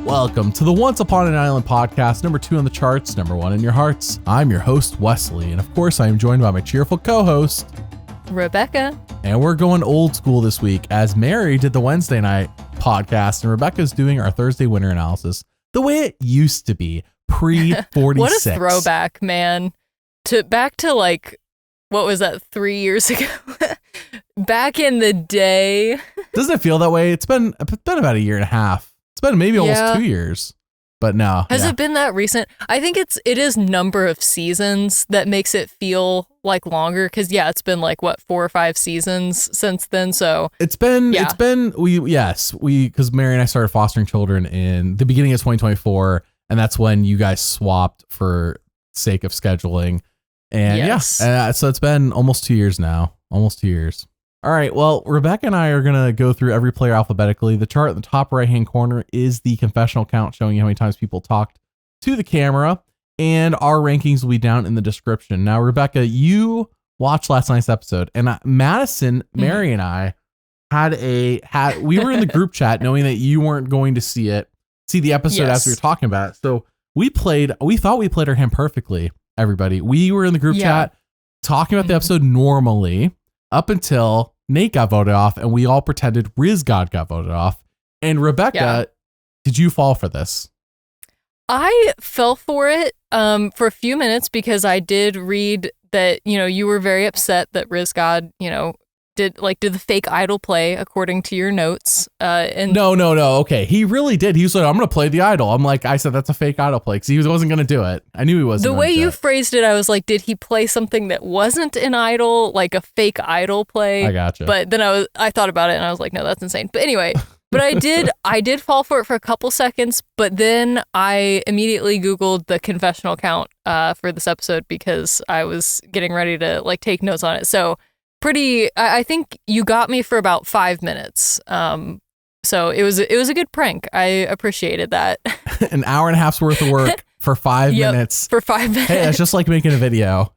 Welcome to the Once Upon an Island podcast, number 2 on the charts, number 1 in your hearts. I'm your host, Wesley, and of course I am joined by my cheerful co-host, Rebekah. And we're going old school this week as Mary did the Wednesday night podcast and Rebekah's doing our Thursday winter analysis the way it used to be, pre-46. What a throwback, man. Back to like, what was that, 3 years ago? Back in the day. Doesn't it feel that way? It's been about a year and a half. It's been maybe almost 2 years, but no. Has it been that recent? I think it is number of seasons that makes it feel like longer. Cause it's been like what, 4 or 5 seasons since then. So because Mary and I started fostering children in the beginning of 2024. And that's when you guys swapped for sake of scheduling. And so it's been almost 2 years now, almost 2 years. All right, well, Rebekah and I are going to go through every player alphabetically. The chart in the top right-hand corner is the confessional count showing you how many times people talked to the camera, and our rankings will be down in the description. Now, Rebekah, you watched last night's episode, and Madison, Mary, and I we were in the group chat knowing that you weren't going to see the episode as we were talking about it. So we thought we played our hand perfectly, everybody. We were in the group chat talking about the episode normally up until Nate got voted off, and we all pretended Rizgod got voted off. And Rebekah, did you fall for this? I fell for it for a few minutes because I did read that, you were very upset that Rizgod, did the fake idol play according to your notes. And No. Okay. He really did. He was like, I'm going to play the idol. I'm like, I said, that's a fake idol play because he wasn't going to do it. I knew he wasn't. The way you phrased it, I was like, did he play something that wasn't an idol, like a fake idol play? I gotcha. But then I thought about it and I was like, no, that's insane. But anyway, I did fall for it for a couple seconds, but then I immediately Googled the confessional count for this episode because I was getting ready to take notes on it. So I think you got me for about 5 minutes. So it was a good prank. I appreciated that. An hour and a hal's worth of work for 5 minutes. For 5 minutes. Hey, it's just like making a video.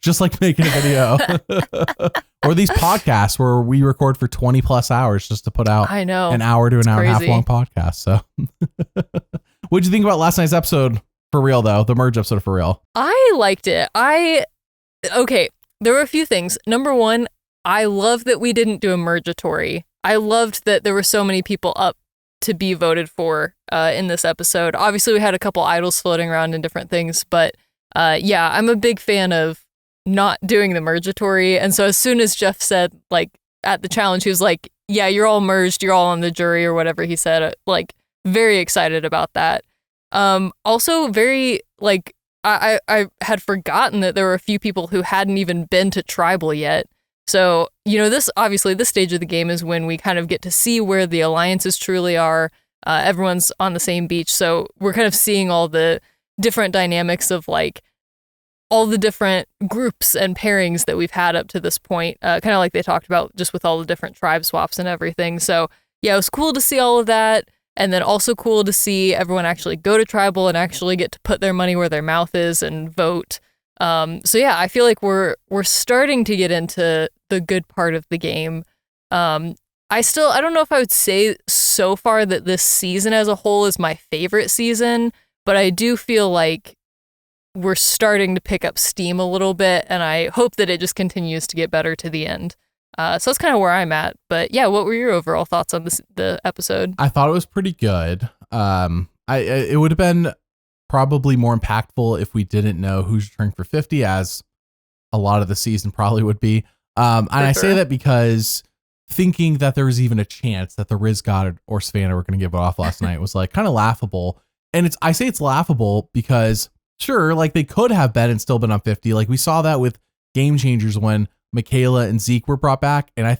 Or these podcasts where we record for 20 plus hours just to put out an hour to an hour and a half long podcast. So what'd you think about last night's episode for real though? The merge episode for real. I liked it. There were a few things. Number one, I love that we didn't do a mergatory. I loved that there were so many people up to be voted for in this episode. Obviously, we had a couple idols floating around and different things, but I'm a big fan of not doing the mergatory. And so as soon as Jeff said, at the challenge, he was like, yeah, you're all merged, you're all on the jury or whatever he said, very excited about that. Also very, I had forgotten that there were a few people who hadn't even been to tribal yet. So, this stage of the game is when we kind of get to see where the alliances truly are. Everyone's on the same beach. So we're kind of seeing all the different dynamics of all the different groups and pairings that we've had up to this point. Kind of like they talked about just with all the different tribe swaps and everything. So it was cool to see all of that. And then also cool to see everyone actually go to tribal and actually get to put their money where their mouth is and vote. I feel like we're starting to get into the good part of the game. I don't know if I would say so far that this season as a whole is my favorite season, but I do feel like we're starting to pick up steam a little bit, and I hope that it just continues to get better to the end. So that's kind of where I'm at. But yeah, what were your overall thoughts on the episode? I thought it was pretty good. It would have been probably more impactful if we didn't know who's returning for 50, as a lot of the season probably would be. And I say that because thinking that there was even a chance that the Rizgod or Savannah were going to give it off last night was kind of laughable. And I say it's laughable because sure, they could have been and still been on 50. We saw that with Game Changers when Michaela and Zeke were brought back. And I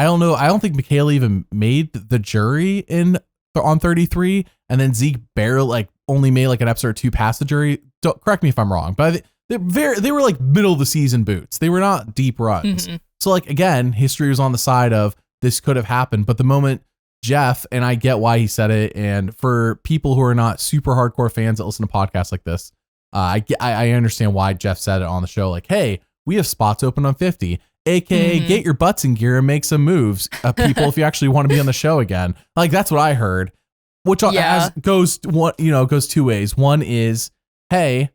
don't think Michaela even made the jury on 33. And then Zeke barely only made an episode or two past the jury. Don't correct me if I'm wrong, but they were middle of the season boots. They were not deep runs. Mm-hmm. So again, history was on the side of this could have happened. But the moment Jeff, and I get why he said it, and for people who are not super hardcore fans that listen to podcasts like this, I understand why Jeff said it on the show. Hey, we have spots open on 50. AKA get your butts in gear and make some moves, people, if you actually want to be on the show again. Like, that's what I heard, which goes two ways. One is, hey,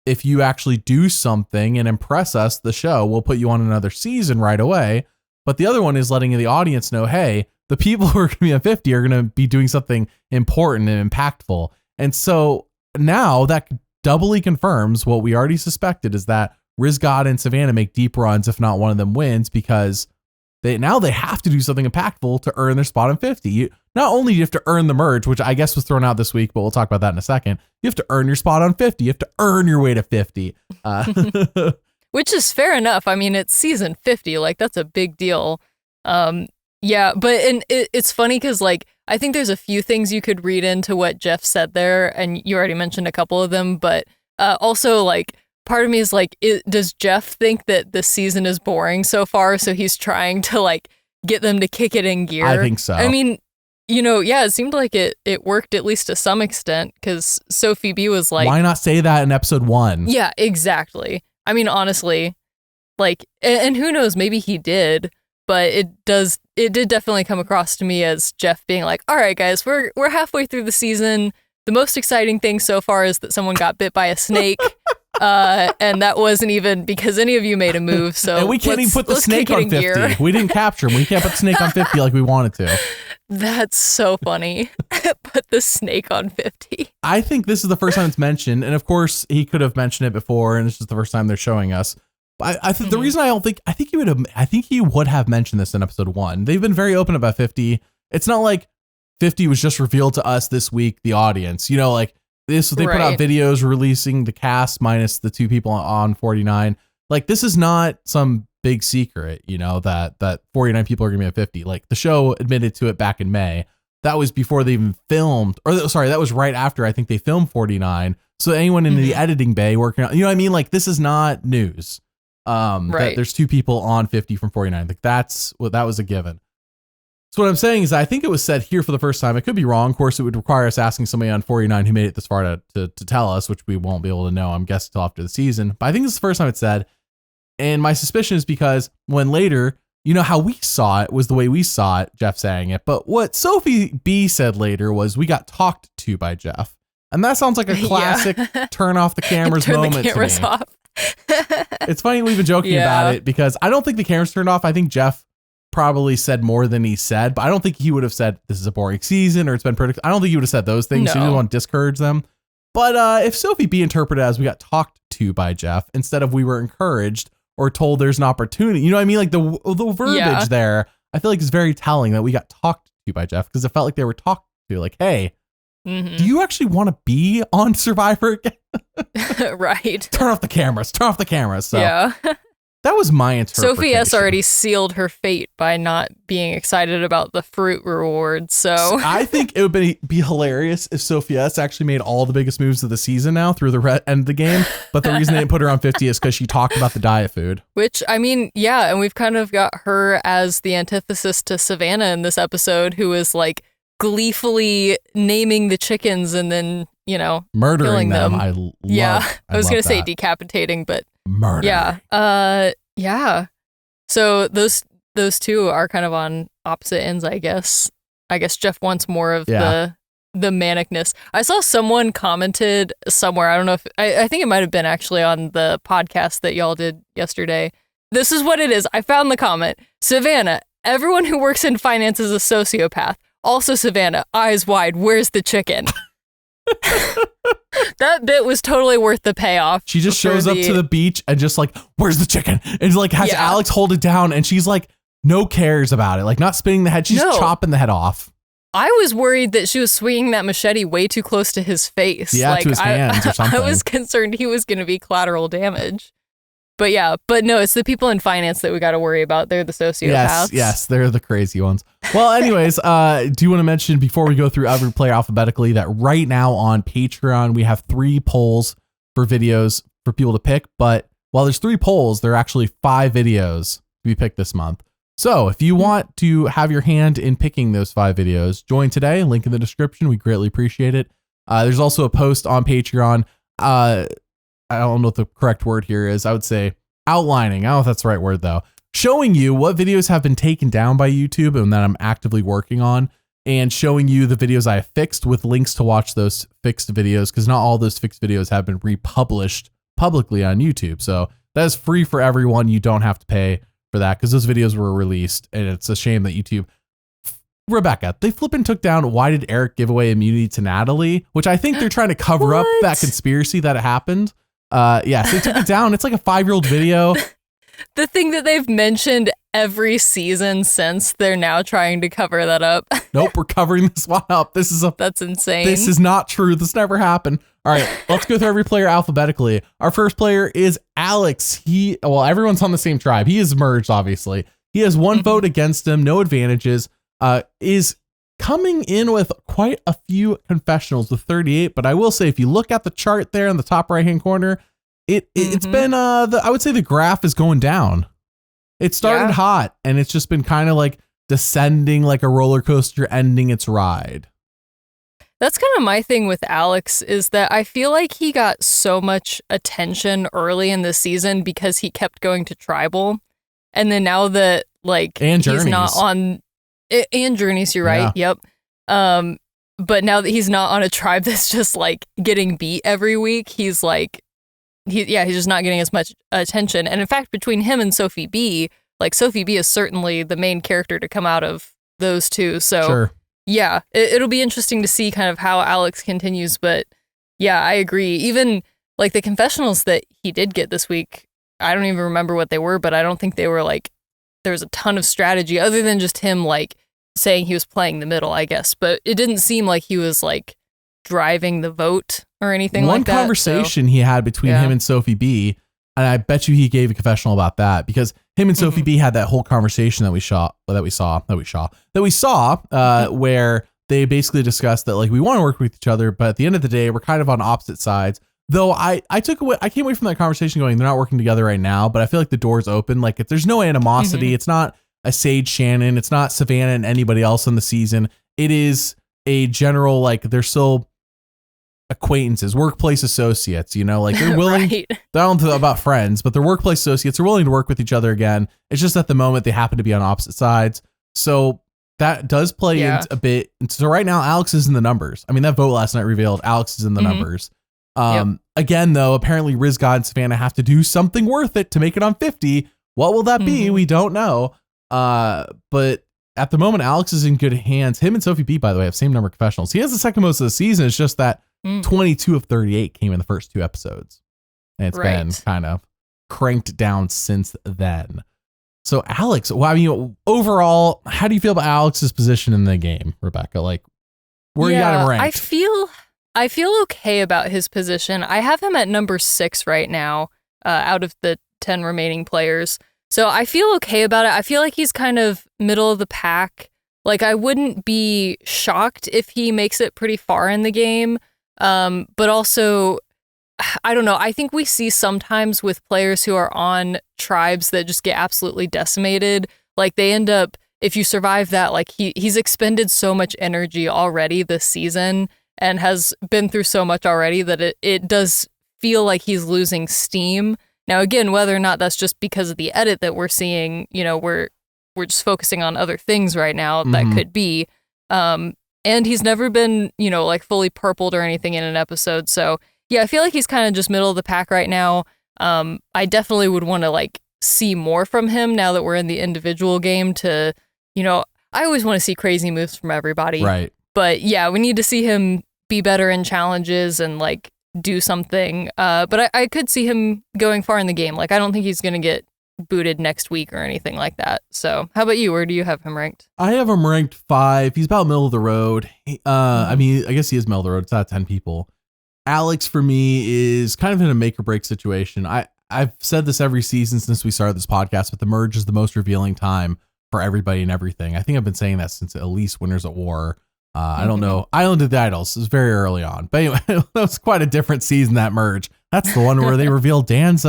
if you actually do something and impress us, the show, we'll put you on another season right away. But the other one is letting the audience know, hey, the people who are going to be on 50 are going to be doing something important and impactful. And so now that doubly confirms what we already suspected, is that Rizgod and Savannah make deep runs if not one of them wins, because they have to do something impactful to earn their spot on 50. Not only do you have to earn the merge, which I guess was thrown out this week, but we'll talk about that in a second. You have to earn your spot on 50. You have to earn your way to 50. Which is fair enough. I mean, it's season 50. Like, that's a big deal. Yeah, but it's funny because, like, I think there's a few things you could read into what Jeff said there, and you already mentioned a couple of them, but also, like, part of me is like, does Jeff think that the season is boring so far, so he's trying to, like, get them to kick it in gear? I think so. I mean, it seemed like it worked at least to some extent, because Sophi B was like... Why not say that in episode 1? Yeah, exactly. I mean, honestly, like, and who knows, maybe he did, but it did definitely come across to me as Jeff being like, all right, guys, we're halfway through the season. The most exciting thing so far is that someone got bit by a snake. And that wasn't even because any of you made a move. So and we can't even put the snake on 50. We didn't capture him. We can't put the snake on 50 like we wanted to. That's so funny. Put the snake on 50. I think this is the first time it's mentioned. And of course, he could have mentioned it before, and this is the first time they're showing us. I think the reason I think he would have mentioned this in episode 1. They've been very open about 50. It's not like 50 was just revealed to us this week, the audience. Like this, they put out videos releasing the cast minus the 2 people on 49. Like, this is not some big secret, that 49 people are gonna be at 50. Like, the show admitted to it back in May. That was before they even filmed, that was right after I think they filmed 49. So anyone in the editing bay working on, what I mean? Like, this is not news. That there's 2 people on 50 from 49. Like, that was a given. So what I'm saying is, I think it was said here for the first time. It could be wrong. Of course, it would require us asking somebody on 49 who made it this far to tell us, which we won't be able to know, I'm guessing, till after the season. But I think this is the first time it's said. And my suspicion is because when later, how we saw it was the way we saw it, Jeff saying it. But what Sophi B said later was, we got talked to by Jeff. And that sounds like a classic turn off the cameras moment the cameras to me. Off. It's funny we've been joking about it, because I don't think the cameras turned off. I think Jeff probably said more than he said, but I don't think he would have said this is a boring season or it's been predictable. I don't think he would have said those things. No. So he didn't want to discourage them. But if Sophi B interpreted it as we got talked to by Jeff instead of we were encouraged or told there's an opportunity, you know what I mean? Like the verbiage there, I feel like is very telling that we got talked to by Jeff, because it felt like they were talked to, like, hey, do you actually want to be on Survivor again? Right. Turn off the cameras. So yeah. That was my interpretation. Sophie S already sealed her fate by not being excited about the fruit reward. So I think it would be hilarious if Sophie S actually made all the biggest moves of the season now through the end of the game. But the reason they didn't put her on 50 is because she talked about the diet food. Which, I mean, yeah. And we've kind of got her as the antithesis to Savannah in this episode, who is like gleefully naming the chickens and then, murdering them. I was going to say decapitating, but murder. Yeah. Yeah. So those 2 are kind of on opposite ends, I guess. I guess Jeff wants more of the manicness. I saw someone commented somewhere. I don't know if I think it might have been actually on the podcast that y'all did yesterday. This is what it is. I found the comment. Savannah, everyone who works in finance is a sociopath. Also, Savannah, eyes wide. Where's the chicken? That bit was totally worth the payoff. She just shows up to the beach and just like, where's the chicken? And like has Alex hold it down, and she's like, no cares about it. Like, not spinning the head. She's chopping the head off. I was worried that she was swinging that machete way too close to his face. Yeah, like, to his hands or something. I was concerned he was going to be collateral damage. But no, it's the people in finance that we got to worry about. They're the sociopaths. Yes, they're the crazy ones. Well, anyways, do you want to mention before we go through every player alphabetically that right now on Patreon, we have 3 polls for videos for people to pick. But while there's 3 polls, there are actually 5 videos to be picked this month. So if you want to have your hand in picking those 5 videos, join today. Link in the description. We greatly appreciate it. There's also a post on Patreon. I don't know what the correct word here is. I would say outlining. I don't know if that's the right word, though. showing you what videos have been taken down by YouTube and that I'm actively working on, and showing you the videos I have fixed with links to watch those fixed videos, because not all those fixed videos have been republished publicly on YouTube. So that is free for everyone. You don't have to pay for that because those videos were released, and it's a shame that YouTube... Rebekah, they flipping took down "Why did Eric give away immunity to Natalie?" which I think they're trying to cover up that conspiracy that it happened. Yes, they took it down. It's like a 5-year-old video. The thing that they've mentioned every season since, they're now trying to cover that up. Nope, we're covering this one up. That's insane. This is not true. This never happened. All right, let's go through every player alphabetically. Our first player is Alex. Everyone's on the same tribe. He is merged, obviously. He has one vote against him, no advantages. Is coming in with quite a few confessionals with 38, but I will say, if you look at the chart there in the top right hand corner, it's been I would say the graph is going down. It started hot, and it's just been kind of like descending like a roller coaster ending its ride. That's kind of my thing with Alex, is that I feel like he got so much attention early in the season because he kept going to tribal, and then now that he's not on. And Journeys, you're right. Yeah. Yep. But now that he's not on a tribe that's just like getting beat every week, he's just not getting as much attention. And in fact, between him and Sophi B, Sophi B is certainly the main character to come out of those two. So yeah, it'll be interesting to see kind of how Alex continues. But yeah, I agree. Even the confessionals that he did get this week, I don't even remember what they were, but I don't think they were there's a ton of strategy other than just him saying he was playing the middle, I guess. But it didn't seem like he was driving the vote or anything like that. One conversation he had between him and Sophi B, and I bet you he gave a confessional about that, because him and Sophi B had that whole conversation that we saw, where they basically discussed that we want to work with each other, but at the end of the day, we're kind of on opposite sides. Though I came away from that conversation going, they're not working together right now, but I feel like the door's open. If there's no animosity, it's not a Sage Shannon, it's not Savannah and anybody else in the season. It is a general, they're still acquaintances, workplace associates, they're willing, right. They don't know about friends, but they're workplace associates. They're willing to work with each other again. It's just at the moment they happen to be on opposite sides. So that does play into a bit. So right now, Alex is in the numbers. I mean, that vote last night revealed Alex is in the numbers. Again, though, apparently Rizgod and Savannah have to do something worth it to make it on 50. What will that be? We don't know. But at the moment, Alex is in good hands. Him and Sophi B, by the way, have same number of confessionals. He has the second most of the season. It's just that 22 of 38 came in the first 2 episodes. And it's been kind of cranked down since then. So Alex, overall, how do you feel about Alex's position in the game, Rebekah? Where you got him ranked? I feel okay about his position. I have him at number 6 right now, out of the 10 remaining players. So I feel okay about it. I feel like he's kind of middle of the pack. I wouldn't be shocked if he makes it pretty far in the game. But also, I don't know. I think we see sometimes with players who are on tribes that just get absolutely decimated. They end up, if you survive that, he's expended so much energy already this season and has been through so much already that it does feel like he's losing steam. Now, again, whether or not that's just because of the edit that we're seeing, we're just focusing on other things right now, that could be. And he's never been, fully purpled or anything in an episode. So, yeah, I feel like he's kind of just middle of the pack right now. I definitely would want to, see more from him now that we're in the individual game to, I always want to see crazy moves from everybody. Right. But yeah, we need to see him be better in challenges and do something. But I could see him going far in the game. I don't think he's going to get booted next week or anything like that. So how about you? Where do you have him ranked? I have him ranked 5. He's about middle of the road. I mean, I guess he is middle of the road. It's not 10 people. Alex, for me, is kind of in a make or break situation. I've said this every season since we started this podcast, but the merge is the most revealing time for everybody and everything. I think I've been saying that since at least Winners at War. I don't know. Island of the Idols is very early on. But anyway, that was quite a different season, that merge. That's the one where they revealed Dan's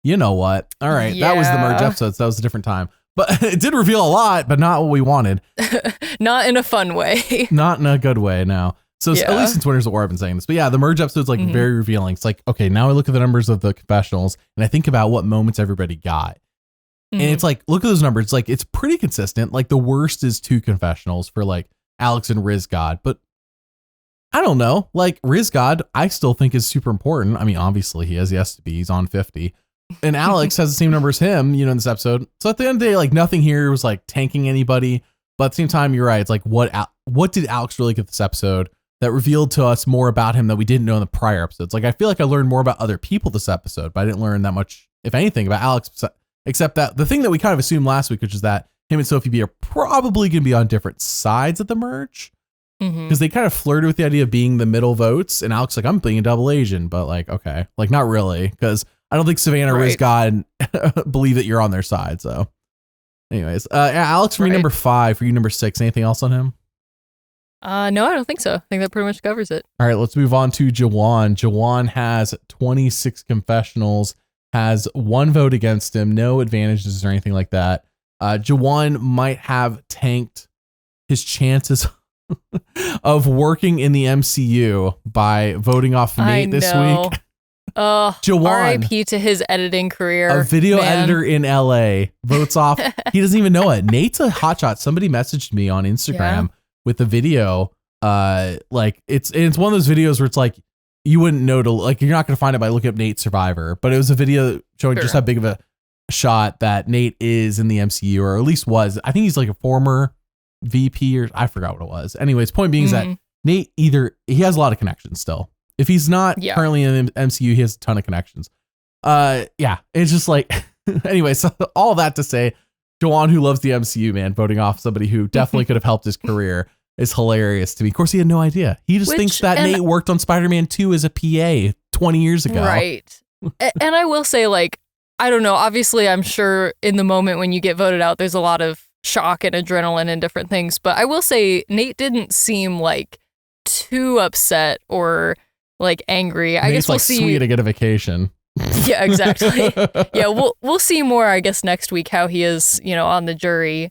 you know what. All right. Yeah. That was the merge episode. So that was a different time. But it did reveal a lot, but not what we wanted. Not in a fun way. Not in a good way, no. So at least since Winners at War, I've been saying this. But yeah, the merge episode's very revealing. It's okay, now I look at the numbers of the confessionals and I think about what moments everybody got. And it's like, look at those numbers. Like, it's pretty consistent. Like, the worst is 2 confessionals for like Alex and Rizgod. But I don't know. Like, Rizgod, I still think is super important. I mean, obviously he has to be. He's on 50. And Alex has the same number as him, in this episode. So at the end of the day, like, nothing here was like tanking anybody. But at the same time, you're right. It's like, what did Alex really get this episode that revealed to us more about him that we didn't know in the prior episodes? Like, I feel like I learned more about other people this episode, but I didn't learn that much, if anything, about Alex, except that the thing that we kind of assumed last week, which is that him and Sophie B are probably going to be on different sides of the merge, because they kind of flirted with the idea of being the middle votes. And Alex like, I'm being a double Asian, but like, okay, like not really, because I don't think Savannah or Rizgod believe that you're on their side. So anyways, Alex, for you number 5, for you number 6, anything else on him? No, I don't think so. I think that pretty much covers it. All right, let's move on to Jawan. Jawan has 26 confessionals, has 1 vote against him, no advantages or anything like that. Jawan might have tanked his chances of working in the MCU by voting off Nate this week. Jawan, R.I.P. to his editing career. A video editor in LA votes off. He doesn't even know it. Nate's a hotshot. Somebody messaged me on Instagram with a video. Like it's one of those videos where it's like you wouldn't know you're not going to find it by looking up Nate Survivor, but it was a video showing just how big of a shot that Nate is in the MCU, or at least was. I think he's like a former VP, or I forgot what it was. Anyways, point being is that Nate he has a lot of connections still. If he's not currently in the MCU, he has a ton of connections. It's just like, anyway, so all that to say, Jawan, who loves the MCU, man, voting off somebody who definitely could have helped his career is hilarious to me. Of course, he had no idea. He just thinks that Nate worked on Spider-Man 2 as a PA 20 years ago. Right. And I will say, like, I don't know, obviously I'm sure in the moment when you get voted out, there's a lot of shock and adrenaline and different things. But I will say Nate didn't seem like too upset or like angry. I guess we'll see. Sweet to get a vacation. Yeah, exactly. Yeah, we'll see more, I guess, next week how he is, on the jury.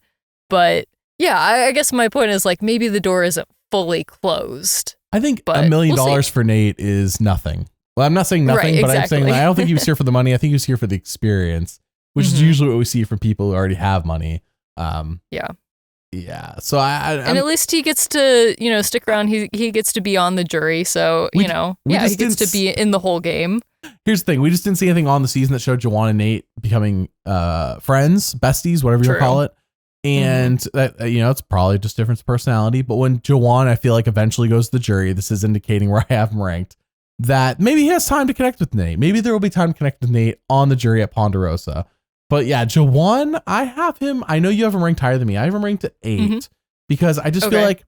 But yeah, I guess my point is like maybe the door isn't fully closed. I think $1 million for Nate is nothing. Well, I'm not saying nothing, but I'm saying I don't think he was here for the money. I think he was here for the experience, which is usually what we see from people who already have money. Yeah. So and at least he gets to, stick around. He gets to be on the jury. So, he gets to be in the whole game. Here's the thing. We just didn't see anything on the season that showed Jawan and Nate becoming friends, besties, whatever you call it. And that, it's probably just difference of personality. But when Jawan, I feel like eventually goes to the jury, this is indicating where I have him ranked, that maybe he has time to connect with Nate. Maybe there will be time to connect with Nate on the jury at Ponderosa. But yeah, Jawan, I have him. I know you have him ranked higher than me. I have him ranked at 8 because I just feel like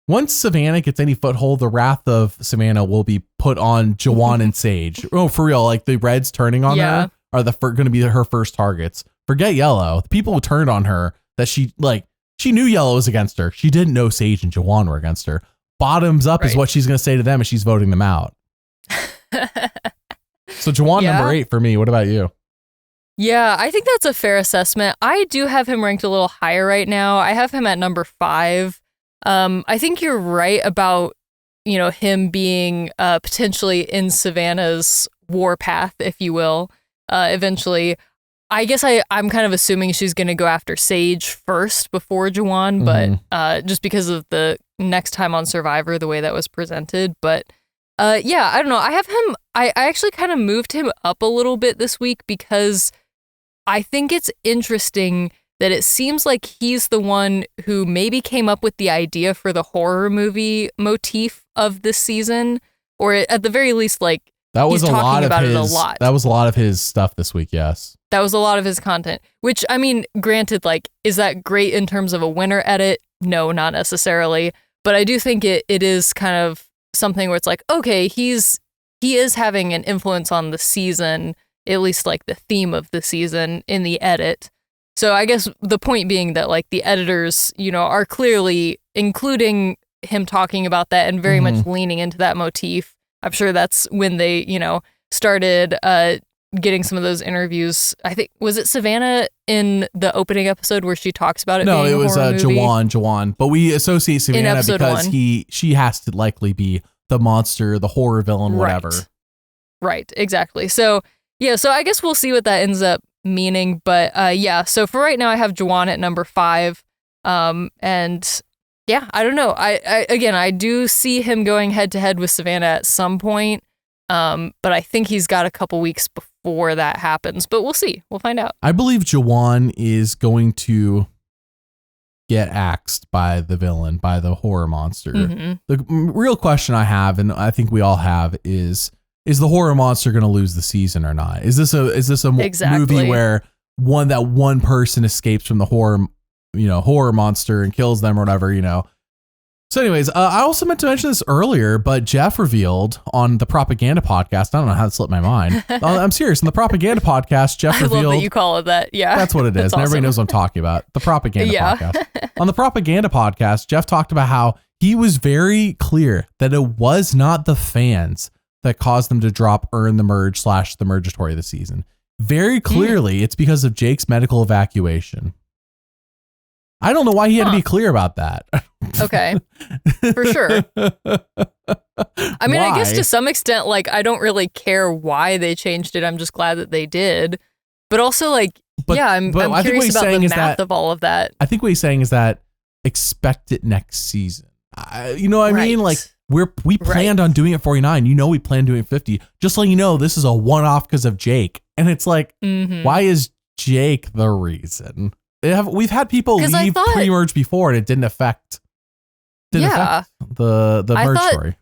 once Savannah gets any foothold, the wrath of Savannah will be put on Jawan and Sage. Oh, for real. Like the Reds turning on her are going to be her first targets. Forget Yellow. The people who turned on her that she knew Yellow was against her. She didn't know Sage and Jawan were against her. Bottoms up is what she's going to say to them as she's voting them out. So Jawan, number 8 for me. What about you? Yeah, I think that's a fair assessment. I do have him ranked a little higher right now. I have him at number 5. I think you're right about, him being potentially in Savannah's warpath, if you will, eventually. I guess I'm kind of assuming she's going to go after Sage first before Jawan, but just because of the next time on Survivor, the way that was presented. But I don't know. I have him, I actually kind of moved him up a little bit this week because I think it's interesting that it seems like he's the one who maybe came up with the idea for the horror movie motif of this season, or at the very least, like, that was he's a talking lot about of his, it a lot. That was a lot of his stuff this week, yes. That was a lot of his content, which, I mean, granted, like, is that great in terms of a winner edit? No, not necessarily. But I do think it is kind of something where it's like, okay, he is having an influence on the season, at least like the theme of the season in the edit. So I guess the point being that like the editors, are clearly including him talking about that and very much leaning into that motif. I'm sure that's when they, started getting some of those interviews. I think, was it Savannah in the opening episode where she talks about it? No, being it was Jawan. But we associate Savannah because 1. she has to likely be the monster, the horror villain, whatever. Right, exactly. So, yeah, so I guess we'll see what that ends up meaning. But yeah, so for right now, I have Jawan at number 5. And yeah, I don't know. I do see him going head to head with Savannah at some point. But I think he's got a couple weeks before that happens. But we'll see. We'll find out. I believe Jawan is going to get axed by the villain, by the horror monster. Mm-hmm. The real question I have, and I think we all have, is the horror monster going to lose the season or not? Is this a movie where one person escapes from the horror monster and kills them or whatever, So anyways, I also meant to mention this earlier, but Jeff revealed on the Propaganda podcast, I don't know how it slipped my mind. I'm serious. In the Propaganda podcast, Jeff revealed. I love that you call it that. Yeah. That's what it is. And everybody knows what I'm talking about. The Propaganda podcast. On the Propaganda podcast, Jeff talked about how he was very clear that it was not the fans that caused them to drop Earn the Merge / the Mergatory this season. Very clearly, it's because of Jake's medical evacuation. I don't know why he had to be clear about that. Okay. For sure. I mean, I guess to some extent, like, I don't really care why they changed it. I'm just glad that they did. But also, like, I'm curious about the math of all of that. I think what he's saying is that expect it next season. You know what I mean? Like, we planned on doing it 49. We planned doing 50. Just so you know, this is a one-off because of Jake. And it's like, why is Jake the reason? We've had people leave pre-merge before and it didn't affect the merge story.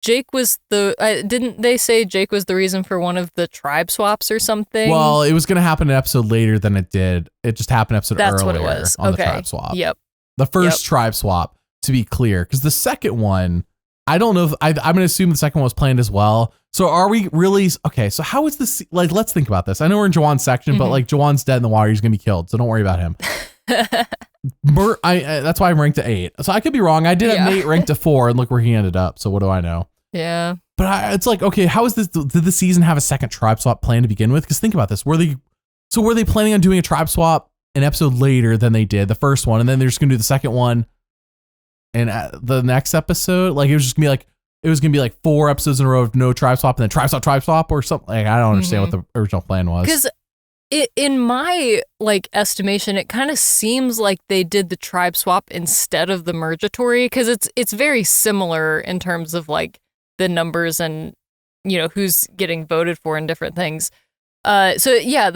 Jake was didn't they say Jake was the reason for one of the tribe swaps or something? Well, it was going to happen an episode later than it did. It just happened an episode earlier. That's what it was. On the tribe swap. Yep. The first tribe swap, to be clear, because the second one, I don't know if I'm going to assume the second one was planned as well. So are we really okay? So how is this? Like, let's think about this. I know we're in Jawan's section, but like Jawan's dead in the water. He's going to be killed. So don't worry about him. That's why I'm ranked at 8. So I could be wrong. I did have Nate ranked at 4 and look where he ended up. So what do I know? Yeah. But it's like, okay, how is this? Did the season have a second tribe swap plan to begin with? Because think about this. Were they planning on doing a tribe swap an episode later than they did the first one? And then they're just going to do the second one and the next episode? Like, it was going to be like 4 episodes in a row of no tribe swap and then tribe swap or something. Like, I don't understand what the original plan was. Because in my estimation, it kind of seems like they did the tribe swap instead of the mergatory, because it's very similar in terms of like the numbers and who's getting voted for and different things. So yeah,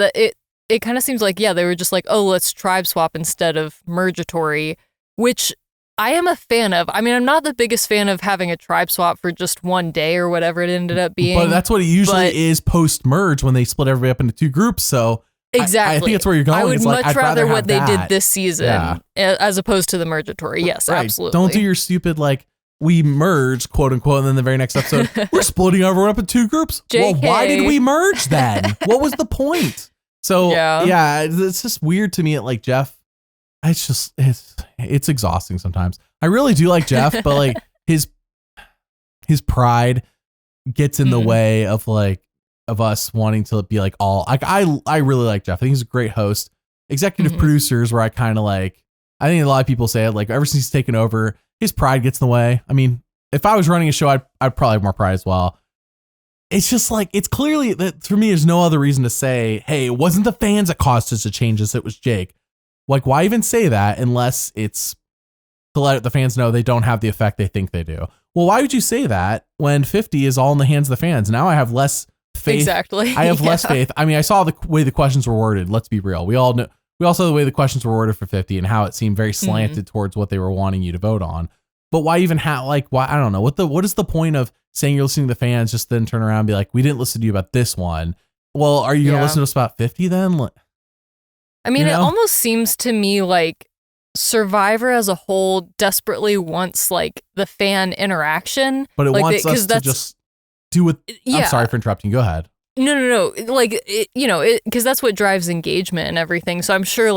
it kind of seems like they were just like, oh, let's tribe swap instead of mergatory, which I am a fan of. I mean, I'm not the biggest fan of having a tribe swap for just one day or whatever it ended up being. But that's what it usually is post-merge when they split everybody up into 2 groups. So exactly. I think that's where you're going. I would much rather what they did this season as opposed to the mergatory. Yes, right. Absolutely. Don't do your stupid, we merged, quote unquote, and then the very next episode, we're splitting everyone up in 2 groups. JK. Well, why did we merge then? What was the point? So, it's just weird to me Jeff. It's exhausting sometimes. I really do like Jeff, but his pride gets in the way of us wanting to be I really like Jeff. I think he's a great host. Executive producers where I kind of I think a lot of people say it ever since he's taken over, his pride gets in the way. I mean, if I was running a show, I'd probably have more pride as well. It's just it's clearly that for me, there's no other reason to say, hey, it wasn't the fans that caused us to change this. It was Jake. Why even say that unless it's to let the fans know they don't have the effect they think they do? Well, why would you say that when 50 is all in the hands of the fans? Now I have less faith. Exactly. I have less faith. I mean, I saw the way the questions were worded. Let's be real. We all know. We also saw the way the questions were worded for 50 and how it seemed very slanted towards what they were wanting you to vote on. But why even have why? I don't know. What is the point of saying you're listening to the fans, just then turn around and be like, we didn't listen to you about this one. Well, are you going to listen to us about 50 then? I mean, it almost seems to me like Survivor as a whole desperately wants the fan interaction. But it wants us to just do what... I'm sorry for interrupting. Go ahead. No. Because that's what drives engagement and everything. So I'm sure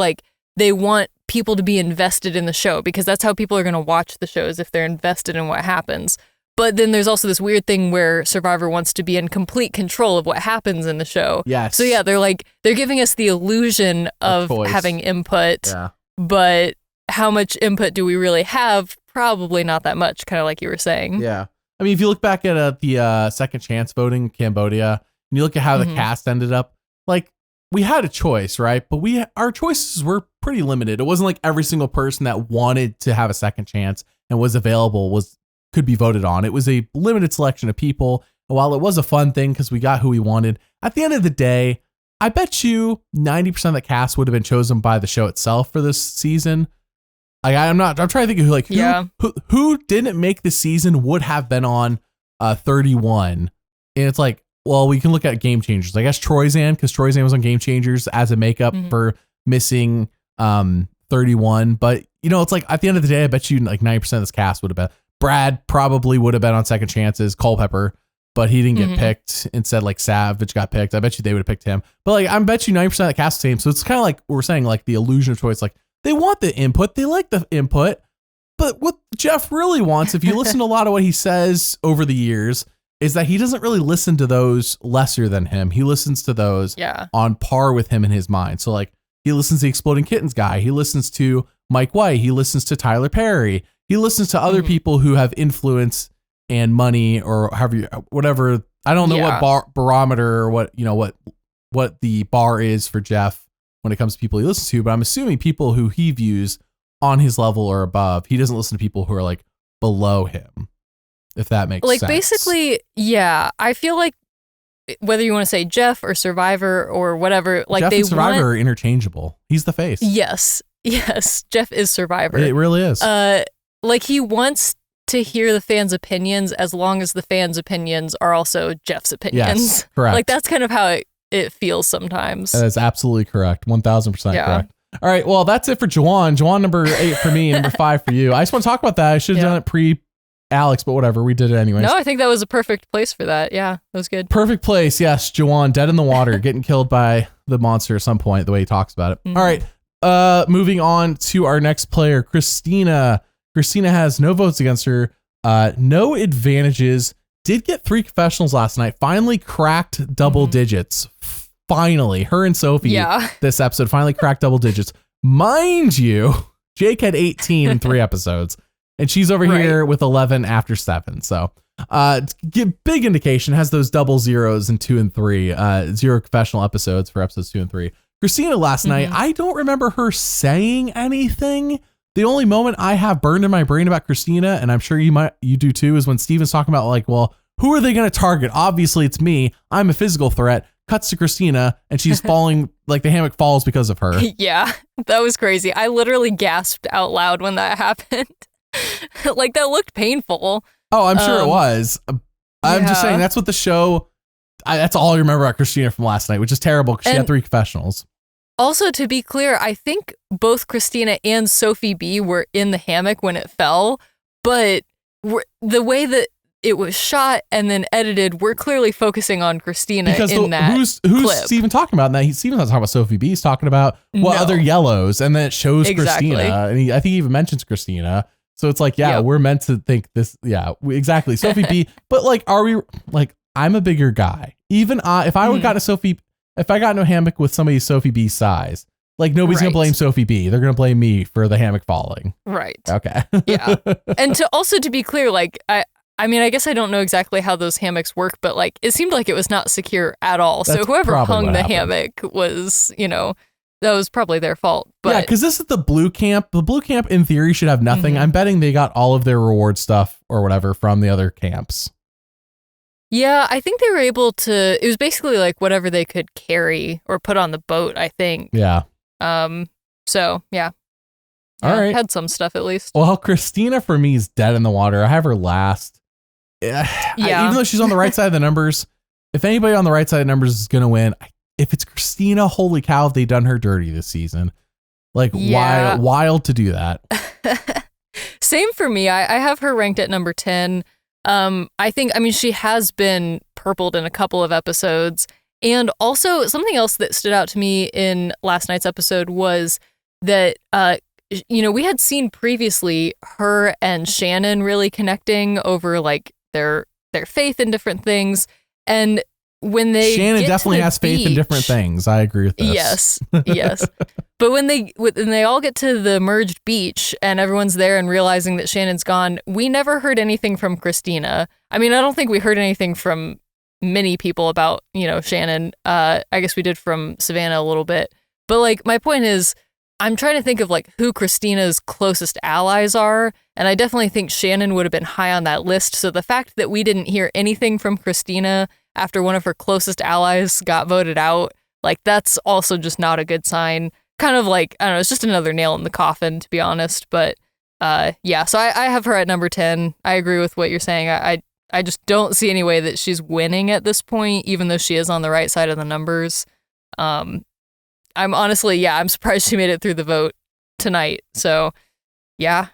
they want people to be invested in the show because that's how people are going to watch the shows if they're invested in what happens. But then there's also this weird thing where Survivor wants to be in complete control of what happens in the show. Yes. So yeah, they're giving us the illusion of having input, but how much input do we really have? Probably not that much, kind of like you were saying. Yeah. I mean, if you look back at the second chance voting in Cambodia, and you look at how the cast ended up, we had a choice, right? But our choices were pretty limited. It wasn't like every single person that wanted to have a second chance and was available could be voted on. It was a limited selection of people. And while it was a fun thing because we got who we wanted, at the end of the day, I bet you 90% of the cast would have been chosen by the show itself for this season. I'm trying to think of who didn't make the season would have been on 31. And it's like, well, we can look at Game Changers. I guess Troyzan, because Troyzan was on Game Changers as a makeup for missing 31. But, it's like at the end of the day, I bet you like 90% of this cast would have been. Brad probably would have been on second chances. Culpepper, but he didn't get picked. Instead, like Savage got picked. I bet you they would have picked him. But like, I bet you 90% of the cast is the same. So it's kind of like we're saying, like the illusion of choice. Like they want the input. They like the input. But what Jeff really wants, if you listen to a lot of what he says over the years, is that he doesn't really listen to those lesser than him. He listens to those on par with him in his mind. So like he listens to the Exploding Kittens guy. He listens to Mike White. He listens to Tyler Perry. He listens to other people who have influence and money or whatever. I don't know what barometer or what the bar is for Jeff when it comes to people he listens to, but I'm assuming people who he views on his level or above. He doesn't listen to people who are like below him, if that makes sense. Like basically, I feel like whether you want to say Jeff or Survivor or whatever, like Jeff and Survivor are interchangeable. He's the face. Yes, Jeff is Survivor. It really is. Like he wants to hear the fans' opinions as long as the fans' opinions are also Jeff's opinions. Yes, correct. Like that's kind of how it feels sometimes. That is absolutely correct. 1000% correct. All right. Well, that's it for Jawan. Jawan number 8 for me, number 5 for you. I just want to talk about that. I should have done it pre-Alex, but whatever. We did it anyways. No, I think that was a perfect place for that. Yeah, that was good. Perfect place. Yes. Jawan, dead in the water, getting killed by the monster at some point, the way he talks about it. All right. Moving on to our next player, Kristina. Kristina has no votes against her. No advantages. Did get 3 confessionals last night. Finally cracked double digits. Finally. Her and Sophie this episode finally cracked double digits. Mind you, Jake had 18 in 3 episodes. And she's over here with 11 after 7. So big indication, has those double zeros in 2 and 3. 0 confessional episodes for episodes 2 and 3. Kristina last night, I don't remember her saying anything. The only moment I have burned in my brain about Kristina, and I'm sure you do too, is when Steven's talking about like, well, who are they going to target? Obviously it's me. I'm a physical threat. Cuts to Kristina and she's falling, like the hammock falls because of her. Yeah, that was crazy. I literally gasped out loud when that happened. Like that looked painful. Oh, I'm sure it was. I'm just saying that's what the show, that's all I remember about Kristina from last night, which is terrible because she had 3 confessionals. Also, to be clear, I think both Kristina and Sophi B were in the hammock when it fell, but the way that it was shot and then edited, we're clearly focusing on Kristina because who's clip. Steven talking about? And Steven's not talking about Sophi B. He's talking about other yellows, and then it shows Kristina, and I think he even mentions Kristina. So it's like, we're meant to think this. Yeah, exactly. Sophi B. But like, are we like? I'm a bigger guy. Even if I would got a Sophi. If I got in a hammock with somebody Sophi B size, like nobody's going to blame Sophi B. They're going to blame me for the hammock falling. Right. Okay. Yeah. And to be clear, like, I mean, I guess I don't know exactly how those hammocks work, but like, it seemed like it was not secure at all. So whoever hung the hammock was, that was probably their fault. But because this is the blue camp. The blue camp in theory should have nothing. I'm betting they got all of their reward stuff or whatever from the other camps. Yeah, I think they were able to, it was basically like whatever they could carry or put on the boat, I think. Yeah. So, yeah. All right. Had some stuff at least. Well, Kristina for me is dead in the water. I have her last. Even though she's on the right side of the numbers, if anybody on the right side of the numbers is going to win, if it's Kristina, holy cow, have they done her dirty this season? Like, wild to do that. Same for me. I have her ranked at number 10. I mean, she has been purpled in a couple of episodes. And also something else that stood out to me in last night's episode was that, we had seen previously her and Shannon really connecting over like their faith in different things. And when they Shannon definitely has faith in different things. I agree with this. Yes. But when they all get to the merged beach and everyone's there and realizing that Shannon's gone, we never heard anything from Kristina. I mean, I don't think we heard anything from many people about, Shannon. I guess we did from Savannah a little bit. But like, my point is, I'm trying to think of like who Kristina's closest allies are. And I definitely think Shannon would have been high on that list. So the fact that we didn't hear anything from Kristina after one of her closest allies got voted out, like that's also just not a good sign. Kind of like, I don't know, it's just another nail in the coffin, to be honest. But yeah, so I have her at number 10. I agree with what you're saying. I just don't see any way that she's winning at this point, even though she is on the right side of the numbers. I'm honestly, I'm surprised she made it through the vote tonight. So yeah,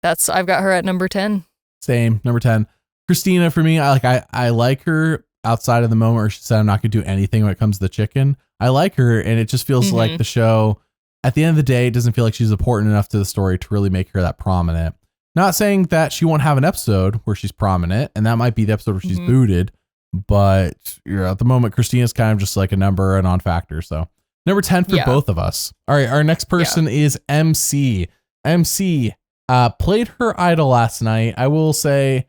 I've got her at number 10. Same, number 10. Kristina, for me, I like her outside of the moment where she said, I'm not going to do anything when it comes to the chicken. I like her, and it just feels like the show, at the end of the day, it doesn't feel like she's important enough to the story to really make her that prominent. Not saying that she won't have an episode where she's prominent, and that might be the episode where she's booted, but at the moment, Kristina's kind of just like a number, a non-factor. So number 10 for both of us. All right, our next person is MC. MC played her idol last night. I will say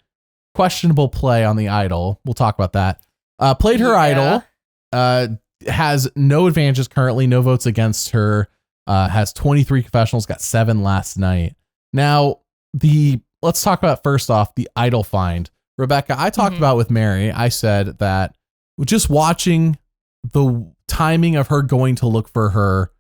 questionable play on the idol. We'll talk about that. Played her idol. Has no advantages currently, no votes against her. Has 23 confessionals, got 7 last night. Now, let's talk about first off the idol find. Rebekah, I talked about with Mary. I said that just watching the timing of her going to look for her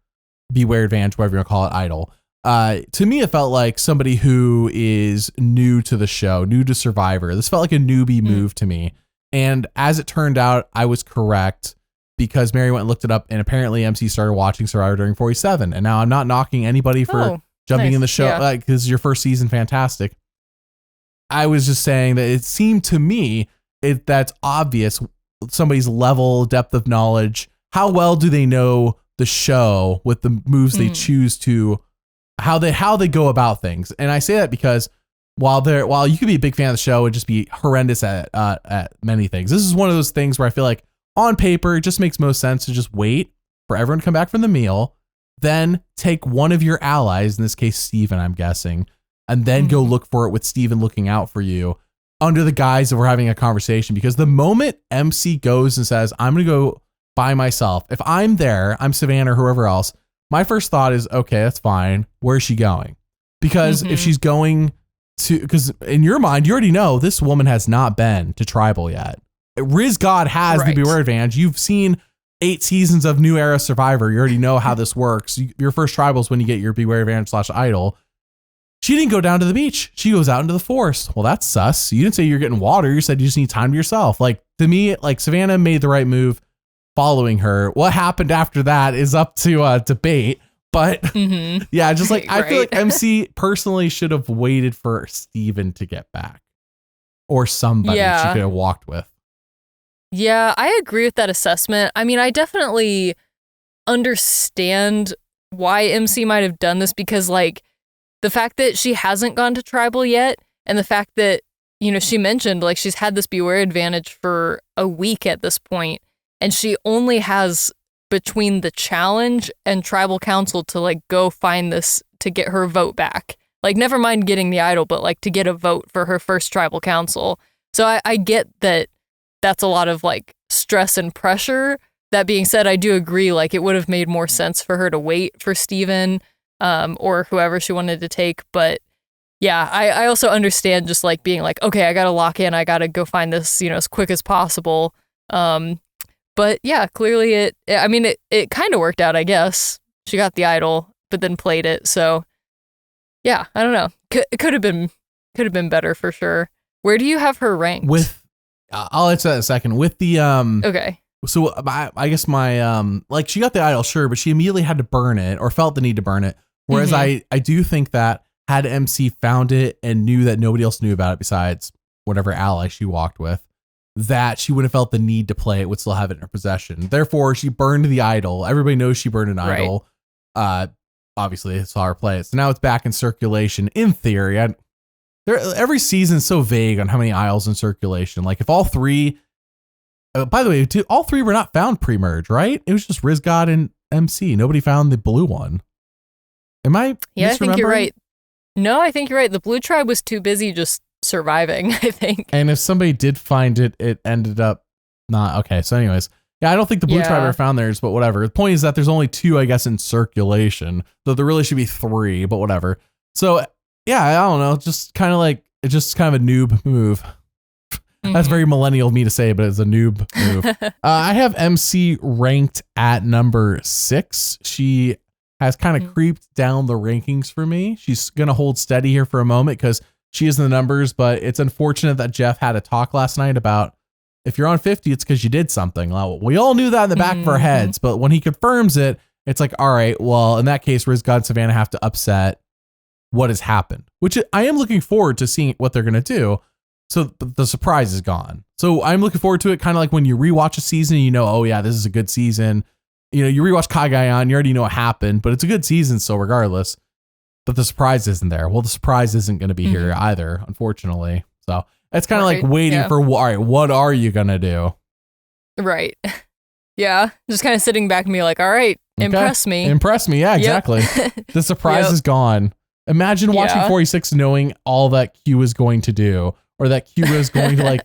beware advantage, whatever you want to call it, idol. To me, it felt like somebody who is new to the show, new to Survivor. This felt like a newbie move to me. And as it turned out, I was correct, because Mary went and looked it up, and apparently MC started watching Survivor during 47. And now I'm not knocking anybody for jumping in the show, like, this is your first season, fantastic. I was just saying that it seemed to me that's obvious somebody's level, depth of knowledge. How well do they know the show with the moves they choose to, how they go about things? And I say that because while you could be a big fan of the show and just be horrendous at many things, this is one of those things where I feel like on paper, it just makes most sense to just wait for everyone to come back from the meal, then take one of your allies, in this case, Steven, I'm guessing, and then go look for it with Steven looking out for you under the guise of we're having a conversation. Because the moment MC goes and says, I'm going to go by myself, if I'm there, I'm Savannah or whoever else, my first thought is, okay, that's fine. Where's she going? Because if she's going to, because in your mind, you already know this woman has not been to Tribal yet. Rizgod has the beware advantage. You've seen 8 seasons of New Era Survivor. You already know how this works. Your first tribal is when you get your beware advantage / idol. She didn't go down to the beach. She goes out into the forest. Well, that's sus. You didn't say you're getting water. You said you just need time to yourself. Like, to me, like, Savannah made the right move following her. What happened after that is up to debate. But yeah, just like, I feel like MC personally should have waited for Steven to get back, or somebody she could have walked with. Yeah, I agree with that assessment. I mean, I definitely understand why MC might have done this, because like the fact that she hasn't gone to Tribal yet, and the fact that, she mentioned like she's had this beware advantage for a week at this point, and she only has between the challenge and Tribal Council to like go find this to get her vote back. Like, never mind getting the idol, but like to get a vote for her first Tribal Council. So I get that that's a lot of like stress and pressure. That being said, I do agree, like it would have made more sense for her to wait for Steven or whoever she wanted to take. But yeah, I also understand just like being like, okay, I got to lock in. I got to go find this, as quick as possible. But yeah, clearly it kind of worked out, I guess. She got the idol, but then played it. So yeah, I don't know. It could have been better for sure. Where do you have her ranked? I'll answer that in a second. With the okay. So I guess my like, she got the idol, sure, but she immediately had to burn it, or felt the need to burn it. Whereas I do think that had MC found it and knew that nobody else knew about it besides whatever ally she walked with, that she wouldn't have felt the need to play it, would still have it in her possession. Therefore, she burned the idol. Everybody knows she burned an idol. Obviously, saw her play it. So now it's back in circulation. In theory, every season's so vague on how many idols in circulation. Like, if all 3, by the way, all 3 were not found pre-merge, right? It was just Rizgod and MC. Nobody found the blue one. Am I? Yeah, I think you're right. No, I think you're right. The blue tribe was too busy just surviving, I think. And if somebody did find it, it ended up Not okay. So anyways, yeah, I don't think the blue tribe ever found theirs, but whatever. The point is that there's only 2, I guess, in circulation, though there really should be 3, but whatever. So yeah, I don't know. Just kind of like, it's just kind of a noob move. That's very millennial of me to say, but it's a noob move. I have MC ranked at number 6. She has kind of creeped down the rankings for me. She's going to hold steady here for a moment because she is in the numbers, but it's unfortunate that Jeff had a talk last night about if you're on 50, it's because you did something. Well, we all knew that in the back of our heads, but when he confirms it, it's like, all right, well, in that case, Rizgod and Savannah have to upset what has happened, which I am looking forward to seeing what they're going to do. So the surprise is gone. So I'm looking forward to it. Kind of like when you rewatch a season, you know, oh yeah, this is a good season. You know, you rewatch Kagayan, you already know what happened, but it's a good season. So regardless, but the surprise isn't there. Well, the surprise isn't going to be here either, unfortunately. So it's kind of like waiting for, all right, what are you going to do? Right. Yeah. Just kind of sitting back and be like, all right, impress me. Impress me. Yeah, exactly. The surprise is gone. Imagine watching 46 knowing all that Q is going to do, or that Q is going to like,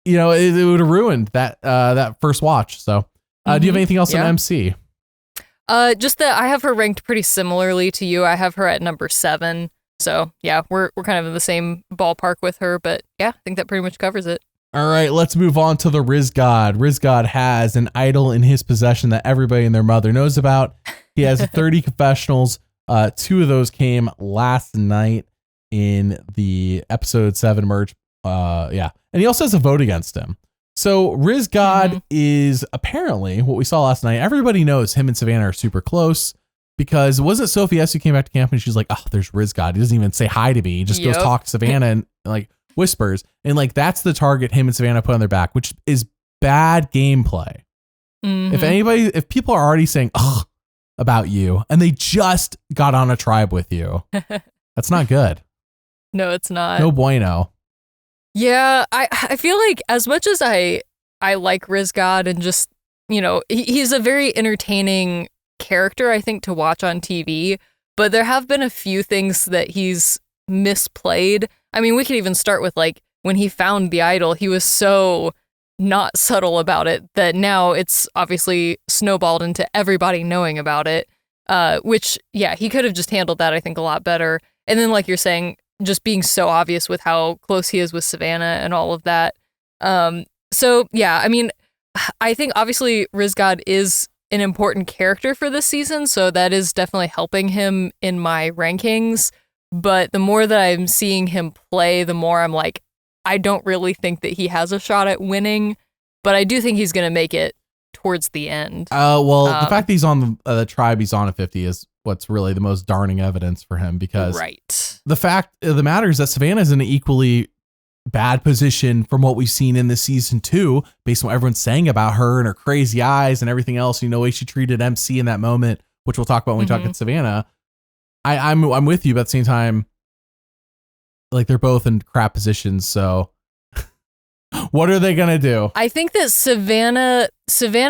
you know, it would have ruined that that first watch. So do you have anything else on MC? Just that I have her ranked pretty similarly to you. I have her at number 7. So yeah, we're kind of in the same ballpark with her, but yeah, I think that pretty much covers it. All right, let's move on to the Rizgod. Rizgod has an idol in his possession that everybody and their mother knows about. He has 30 confessionals. 2 of those came last night in the episode 7 merge. And he also has a vote against him. So Rizgod is apparently what we saw last night. Everybody knows him and Savannah are super close because it wasn't Sophie S who came back to camp and she's like, oh, there's Rizgod. He doesn't even say hi to me. He just goes talk to Savannah and like whispers. And like, that's the target him and Savannah put on their back, which is bad gameplay. If people are already saying, oh, about you, and they just got on a tribe with you, that's not good. No, it's not. No bueno. Yeah, I feel like as much as I like Rizgod and just, you know, he's a very entertaining character, I think, to watch on TV, but there have been a few things that he's misplayed. I mean, we could even start with like when he found the idol, he was so not subtle about it that now it's obviously snowballed into everybody knowing about it, which, yeah, he could have just handled that, I think, a lot better. And then, like you're saying, just being so obvious with how close he is with Savannah and all of that. So, yeah, I mean, I think obviously Rizgod is an important character for this season, so that is definitely helping him in my rankings. But the more that I'm seeing him play, the more I'm like, I don't really think that he has a shot at winning, but I do think he's going to make it towards the end. Well, the fact that he's on the tribe he's on at 50 is what's really the most darning evidence for him, because the fact of the matter is that Savannah is in an equally bad position from what we've seen in this season too, based on what everyone's saying about her and her crazy eyes and everything else. You know, the way she treated MC in that moment, which we'll talk about when we talk about Savannah. I'm with you, but at the same time, like, they're both in crap positions. So what are they going to do? I think that Savannah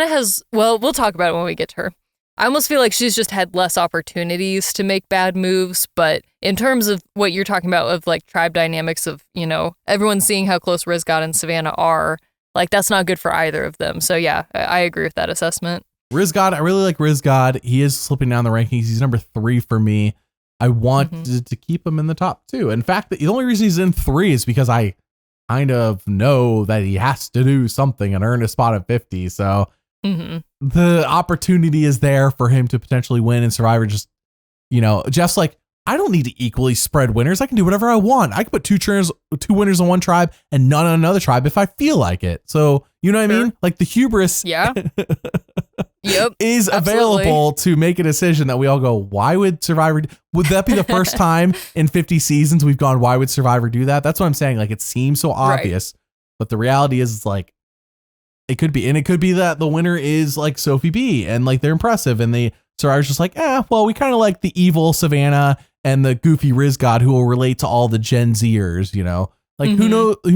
has, well, we'll talk about it when we get to her. I almost feel like she's just had less opportunities to make bad moves. But in terms of what you're talking about of like tribe dynamics of, you know, everyone seeing how close Rizgod and Savannah are, like, that's not good for either of them. So yeah, I agree with that assessment. Rizgod, I really like Rizgod. He is slipping down the rankings. He's number 3 for me. I want to keep him in the top 2. In fact, the only reason he's in 3 is because I kind of know that he has to do something and earn a spot at 50. So the opportunity is there for him to potentially win, and Survivor just, you know, Jeff's like, I don't need to equally spread winners. I can do whatever I want. I can put 2 winners on one tribe and none on another tribe if I feel like it. So, you know what I mean? Like, the hubris is available to make a decision that we all go, why would Survivor? Would that be the first time in 50 seasons we've gone, why would Survivor do that? That's what I'm saying. Like, it seems so obvious, but the reality is, it's like, it could be. And it could be that the winner is like Sophi B and like they're impressive, and the Survivor's just like, well, we kind of like the evil Savannah and the goofy Rizgod who will relate to all the Gen Zers, you know, like who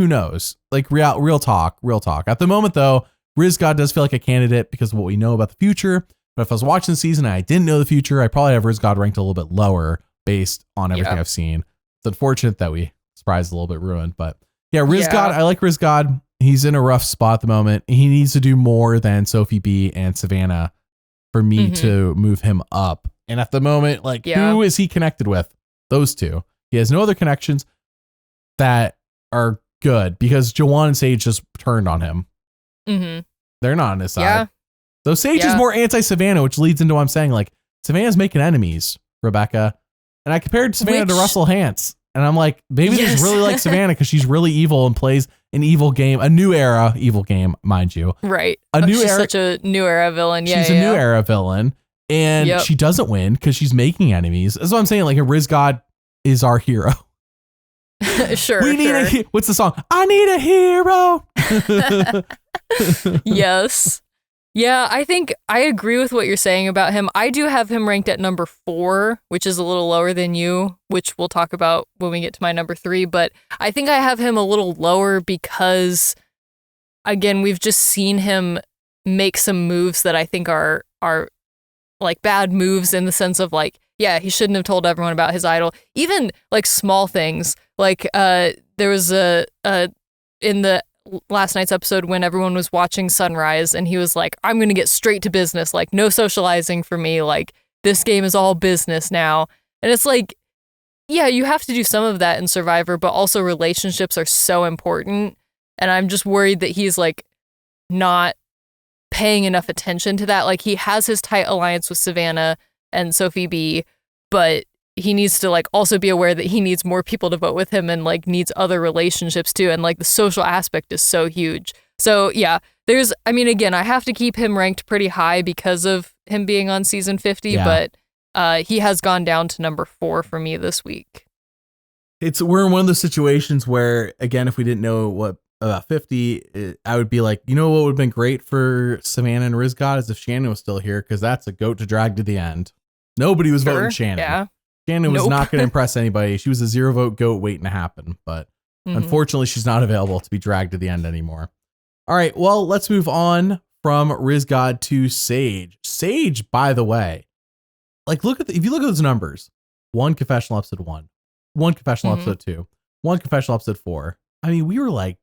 knows, like real talk. At the moment though, Rizgod does feel like a candidate because of what we know about the future. But if I was watching the season and I didn't know the future, I probably have Rizgod ranked a little bit lower based on everything I've seen. It's unfortunate that we surprised a little bit ruined, but yeah, Rizgod, I like Rizgod. He's in a rough spot at the moment. He needs to do more than Sophi B and Savannah for me to move him up. And at the moment, like, who is he connected with? Those two. He has no other connections that are good because Jawan and Sage just turned on him. They're not on his side. Yeah. So Sage is more anti-Savannah, which leads into what I'm saying. Like, Savannah's making enemies, Rebekah. And I compared Savannah to Russell Hantz. And I'm like, maybe they just really like Savannah because she's really evil and plays an evil game, a new era evil game, mind you. Right. She's such a new era villain. Yeah, she's a new era villain. And she doesn't win because she's making enemies. That's what I'm saying. Like, a Rizgod is our hero. Sure. We need what's the song? I need a hero. Yes. Yeah, I think I agree with what you're saying about him. I do have him ranked at number 4, which is a little lower than you, which we'll talk about when we get to my number 3. But I think I have him a little lower because, again, we've just seen him make some moves that I think are like bad moves in the sense of like, yeah, he shouldn't have told everyone about his idol. Even like small things, like there was in the last night's episode when everyone was watching Sunrise and he was like, I'm going to get straight to business. Like, no socializing for me. Like, this game is all business now. And it's like, yeah, you have to do some of that in Survivor, but also relationships are so important. And I'm just worried that he's like not paying enough attention to that. Like, he has his tight alliance with Savannah and Sophi B, but he needs to like also be aware that he needs more people to vote with him and like needs other relationships too. And like the social aspect is so huge. So yeah, again, I have to keep him ranked pretty high because of him being on season 50, but he has gone down to number 4 for me this week. We're in one of those situations where, again, if we didn't know what about 50, I would be like, you know what would have been great for Savannah and Rizgod is if Shannon was still here, because that's a goat to drag to the end. Nobody was voting Shannon. Yeah. Shannon was not going to impress anybody. She was a 0 vote goat waiting to happen, but unfortunately she's not available to be dragged to the end anymore. All right, well, let's move on from Rizgod to Sage. Sage, by the way, like if you look at those numbers, 1 confessional episode 1 confessional episode 2, 1 confessional episode 4. I mean, we were like,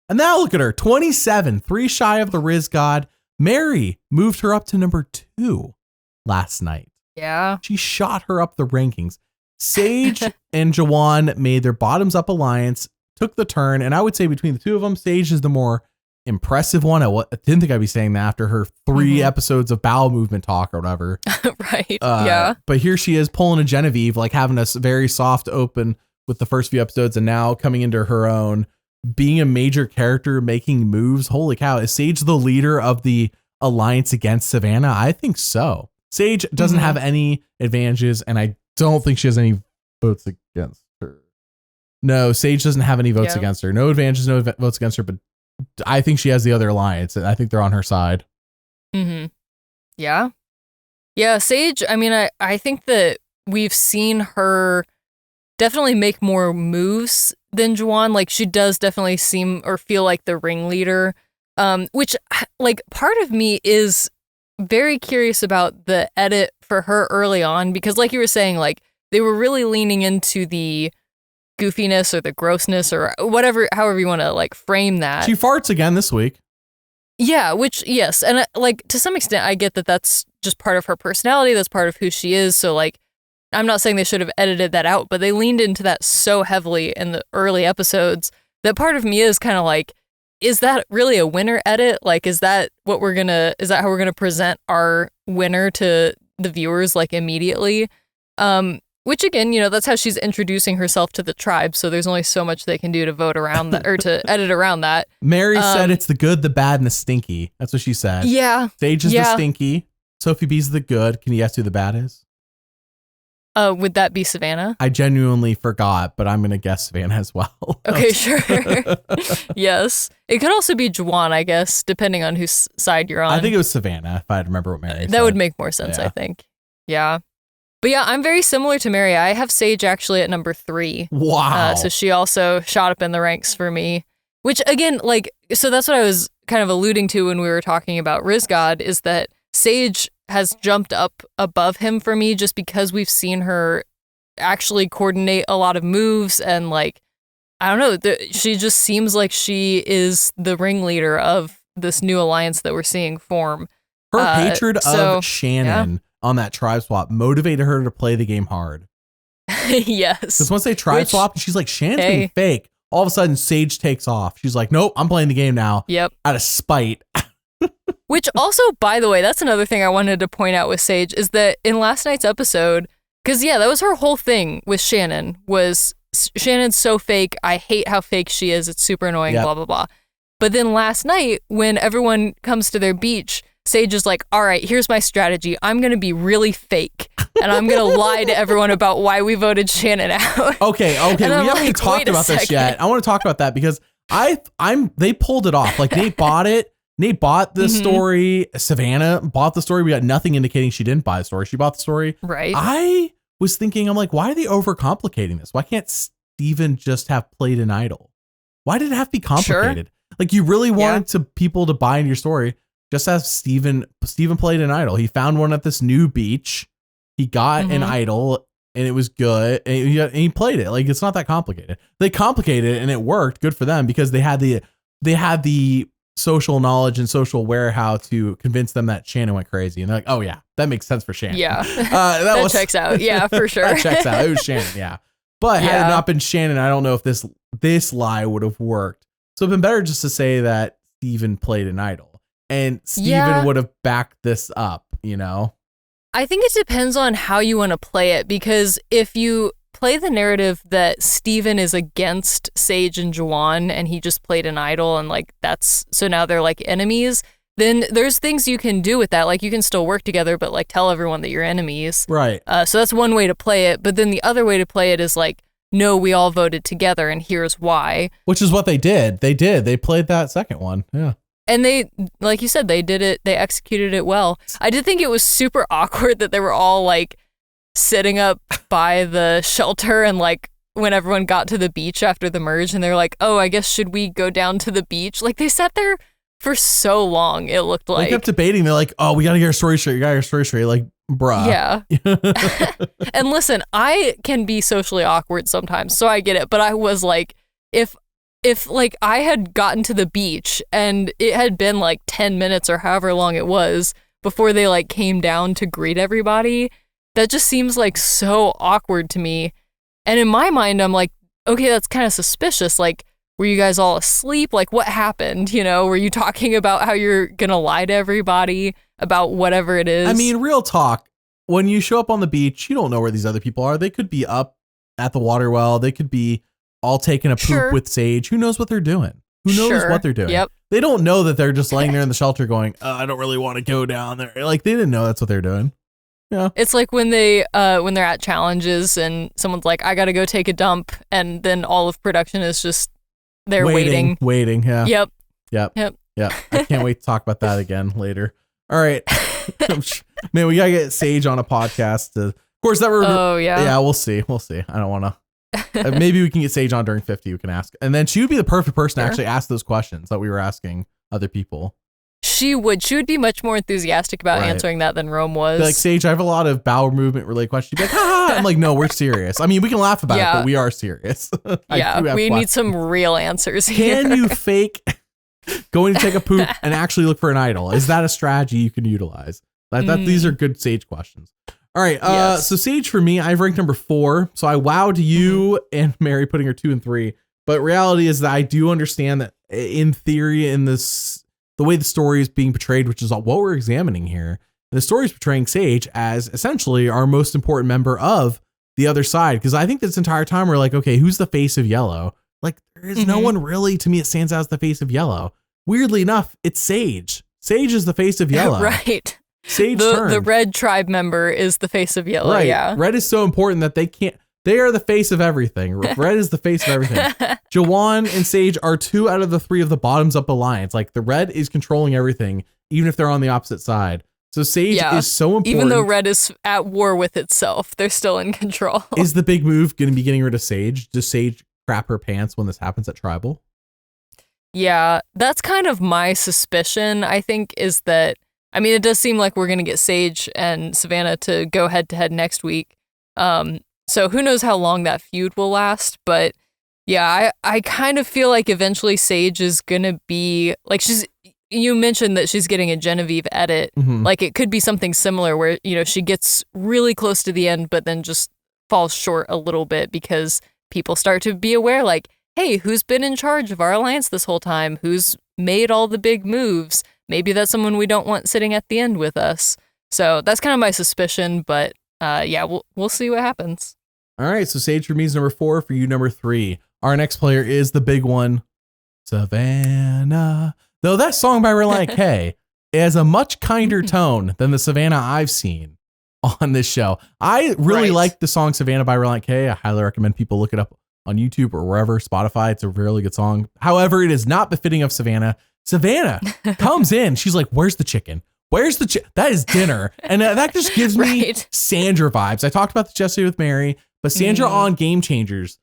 and now look at her, 27, 3 shy of the Rizgod. Mary moved her up to number 2 last night. Yeah. She shot her up the rankings. Sage and Jawan made their bottoms up alliance, took the turn, and I would say between the two of them, Sage is the more impressive one. I didn't think I'd be saying that after her 3 episodes of bowel movement talk or whatever. Right. Yeah. But here she is pulling a Genevieve, like having a very soft open with the first few episodes and now coming into her own, being a major character, making moves. Holy cow. Is Sage the leader of the alliance against Savannah? I think so. Sage doesn't have any advantages, and I don't think she has any votes against her. No, Sage doesn't have any votes against her. No advantages, no votes against her, but I think she has the other alliance, and I think they're on her side. Yeah. Yeah, Sage, I mean, I think that we've seen her definitely make more moves than Jawan. Like, she does definitely seem or feel like the ringleader, which, like, part of me is very curious about the edit for her early on, because like you were saying, like they were really leaning into the goofiness or the grossness or whatever, however you want to like frame that. She farts again this week. Yeah, which, yes. And like to some extent, I get that that's just part of her personality. That's part of who she is. So like, I'm not saying they should have edited that out, but they leaned into that so heavily in the early episodes that part of me is kind of like, is that really a winner edit? Like, is that how we're going to present our winner to the viewers, like, immediately? Which, again, that's how she's introducing herself to the tribe. So there's only so much they can do to vote around that or to edit around that. Mary said it's the good, the bad, and the stinky. That's what she said. Yeah. Sage is the stinky. Sophi B's the good. Can you guess who the bad is? Would that be Savannah? I genuinely forgot, but I'm going to guess Savannah as well. Okay, sure. Yes. It could also be Jawan, I guess, depending on whose side you're on. I think it was Savannah, if I remember what Mary said. That would make more sense, I think. Yeah. But yeah, I'm very similar to Mary. I have Sage actually at number 3. Wow. So she also shot up in the ranks for me, which again, like, so that's what I was kind of alluding to when we were talking about Rizgod, is that Sage has jumped up above him for me just because we've seen her actually coordinate a lot of moves and like, I don't know. She just seems like she is the ringleader of this new alliance that we're seeing form. Her hatred of Shannon on that tribe swap motivated her to play the game hard. Yes. Because once they tribe swapped, she's like, Shannon's being fake. All of a sudden, Sage takes off. She's like, nope, I'm playing the game now. Yep. Out of spite. Which also, by the way, that's another thing I wanted to point out with Sage is that in last night's episode, because that was her whole thing with Shannon, was Shannon's so fake. I hate how fake she is. It's super annoying, blah, blah, blah. But then last night, when everyone comes to their beach, Sage is like, all right, here's my strategy. I'm going to be really fake. And I'm going to lie to everyone about why we voted Shannon out. Okay. We haven't even talked about this yet. I want to talk about that because they pulled it off. Like Nate bought it. Nate bought the story. Savannah bought the story. We got nothing indicating she didn't buy the story. She bought the story. Right. I was thinking, I'm like, why are they overcomplicating this? Why can't Steven just have played an idol? Why did it have to be complicated? Sure. Like you really wanted people to buy into your story. Just as Steven played an idol. He found one at this new beach. He got an idol and it was good. And he played it. Like it's not that complicated. They complicated it and it worked. Good for them because they had the social knowledge and social aware how to convince them that Shannon went crazy. And they're like, oh yeah, that makes sense for Shannon. Yeah. that checks out. Yeah, for sure. That checks out. It was Shannon. Yeah. But had it not been Shannon, I don't know if this lie would have worked. So it'd been better just to say that Steven played an idol. And Steven would have backed this up, you know? I think it depends on how you want to play it, because if you play the narrative that Steven is against Sage and Jawan and he just played an idol and like so now they're like enemies, then there's things you can do with that. Like you can still work together, but like tell everyone that you're enemies. Right. So that's one way to play it. But then the other way to play it is like, no, we all voted together and here's why. Which is what they did. They played that second one. Yeah. And they, like you said, they did it. They executed it well. I did think it was super awkward that they were all like sitting up by the shelter and like when everyone got to the beach after the merge and they're like, oh, I guess should we go down to the beach? Like they sat there for so long, it looked like. They kept debating. They're like, oh, we got to get our story straight. You got your story straight. Like, bruh. Yeah. And listen, I can be socially awkward sometimes, so I get it. But I was like, if like I had gotten to the beach and it had been like 10 minutes or however long it was before they like came down to greet everybody, that just seems like so awkward to me. And in my mind, I'm like, okay, that's kind of suspicious. Like, were you guys all asleep? Like, what happened? You know, were you talking about how you're going to lie to everybody about whatever it is? I mean, real talk. When you show up on the beach, you don't know where these other people are. They could be up at the water well. They could be all taking a poop with Sage. Who knows what they're doing? Who knows what they're doing? Yep. They don't know that they're just laying there in the shelter going, I don't really want to go down there. Like they didn't know that's what they're doing. Yeah. It's like when they're at challenges and someone's like, I got to go take a dump. And then all of production is just, they're waiting. Yeah. Yep. I can't wait to talk about that again later. All right. Man, we got to get Sage on a podcast. Of course, that we're. Oh, yeah. Yeah, we'll see. I don't want to. Maybe we can get Sage on during 50. We can ask. And then she would be the perfect person to actually ask those questions that we were asking other people. She would be much more enthusiastic about answering that than Rome was. Be like, Sage, I have a lot of bowel movement related questions. She'd be like, ha. I'm like, no, we're serious. I mean, we can laugh about it, but we are serious. We need some real answers here. Can you fake going to take a poop and actually look for an idol? Is that a strategy you can utilize? These are good Sage questions. All right. So Sage for me, I've ranked number 4. So I wowed you and Mary putting her 2 and 3. But reality is that I do understand that in theory, in this, the way the story is being portrayed, which is what we're examining here, the story is portraying Sage as essentially our most important member of the other side. Because I think this entire time we're like, okay, who's the face of yellow? Like there is no one really, to me, it stands out as the face of yellow. Weirdly enough, it's Sage. Sage is the face of yellow. Right. Sage the red tribe member is the face of yellow. Right. Yeah. Red is so important that they are the face of everything. Red is the face of everything. Jawan and Sage are 2 out of the 3 of the bottoms up alliance. Like the red is controlling everything, even if they're on the opposite side. So Sage is so important. Even though red is at war with itself, they're still in control. Is the big move going to be getting rid of Sage? Does Sage crap her pants when this happens at Tribal? Yeah, that's kind of my suspicion, I think, is that, I mean, it does seem like we're going to get Sage and Savannah to go head to head next week. So who knows how long that feud will last, but Yeah, I kind of feel like eventually Sage is gonna be like you mentioned that she's getting a Genevieve edit. Mm-hmm. Like it could be something similar where, she gets really close to the end, but then just falls short a little bit because people start to be aware like, hey, who's been in charge of our alliance this whole time? Who's made all the big moves? Maybe that's someone we don't want sitting at the end with us. So that's kind of my suspicion, but yeah, we'll see what happens. All right, so Sage for me is number 4, for you number 3. Our next player is the big one, Savannah. Though that song by Relient K has a much kinder tone than the Savannah I've seen on this show. I really like the song Savannah by Relient K. I highly recommend people look it up on YouTube or wherever, Spotify. It's a really good song. However, it is not befitting of Savannah. Savannah comes in. She's like, where's the chicken? Where's the chicken? That is dinner. And that just gives me Sandra vibes. I talked about this yesterday with Mary, but Sandra on Game Changers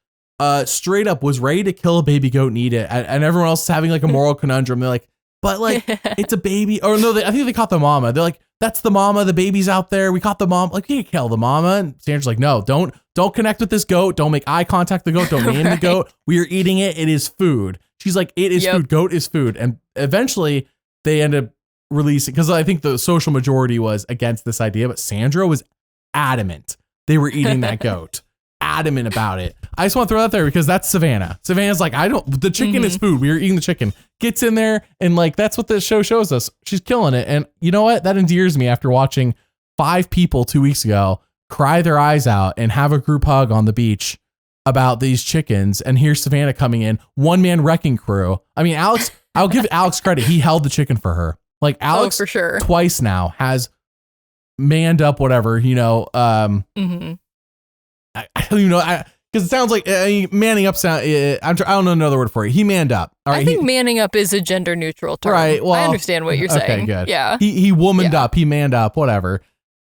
straight up was ready to kill a baby goat and eat it. And everyone else is having like a moral conundrum. They're like, but like, it's a baby. Or no, I think they caught the mama. They're like, that's the mama. The baby's out there. We caught the mom. Like, we can't kill the mama. And Sandra's like, no, don't connect with this goat. Don't make eye contact with the goat. Don't name the goat. We are eating it. It is food. She's like, it is food. Goat is food. And eventually they end up releasing, because I think the social majority was against this idea, but Sandra was adamant they were eating that goat. Adamant about it. I just want to throw that there because that's Savannah. Savannah's like, the chicken is food. We are eating the chicken. Gets in there and like, that's what the show shows us. She's killing it. And you know what? That endears me after watching 5 people 2 weeks ago cry their eyes out and have a group hug on the beach about these chickens. And here's Savannah coming in, one man wrecking crew. I mean, Alex, I'll give Alex credit. He held the chicken for her. Like Alex for sure. Twice now has manned up, whatever, I don't even know, because it sounds like manning up. I don't know another word for it. He manned up. All right, I think manning up is a gender neutral term. Right. Well, I understand what you're saying. Okay, good. Yeah. He womaned up. He manned up. Whatever.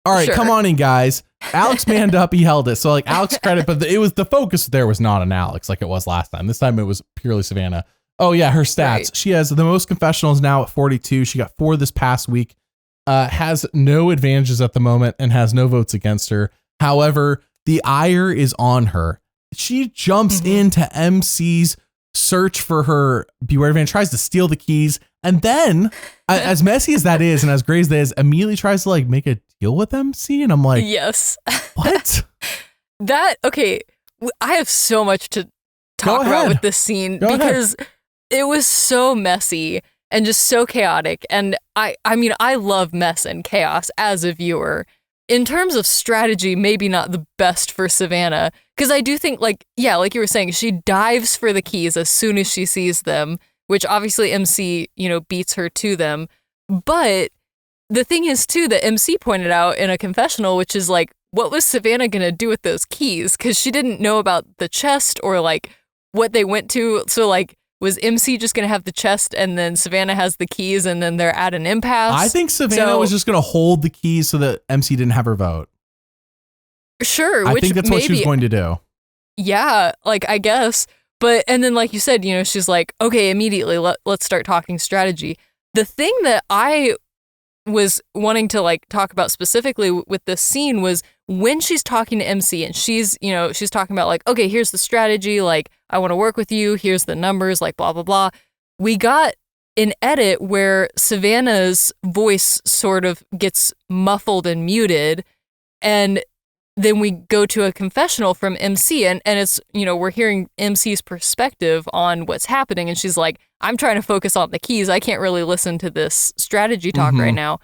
All right, come on in, guys. Alex manned up. He held it. So like Alex credit, but it was the focus there was not on Alex like it was last time. This time it was purely Savannah. Oh yeah, her stats. Right. She has the most confessionals now at 42. She got 4 this past week. Has no advantages at the moment and has no votes against her. However, the ire is on her. She jumps into MC's search for her Beware Van, tries to steal the keys, and then, as messy as that is, and as great as that is, immediately tries to like make a deal with MC, and I'm like, yes, what? Okay, I have so much to talk about with this scene because it was so messy and just so chaotic, and I mean, I love mess and chaos as a viewer. In terms of strategy, maybe not the best for Savannah, because I do think, like you were saying, she dives for the keys as soon as she sees them, which obviously MC, beats her to them. But the thing is, too, that MC pointed out in a confessional, which is like, what was Savannah going to do with those keys? Because she didn't know about the chest or like what they went to. So like, was MC just going to have the chest and then Savannah has the keys and then they're at an impasse? I think Savannah was just going to hold the keys so that MC didn't have her vote. Sure. I think that's what she was going to do. Yeah, like I guess. But, and then like you said, she's like, okay, immediately let's start talking strategy. The thing that I was wanting to like talk about specifically with this scene was when she's talking to MC and she's talking about like, okay, here's the strategy. Like, I want to work with you. Here's the numbers, like blah, blah, blah. We got an edit where Savannah's voice sort of gets muffled and muted. And then we go to a confessional from MC and it's, we're hearing MC's perspective on what's happening. And she's like, I'm trying to focus on the keys. I can't really listen to this strategy talk right now.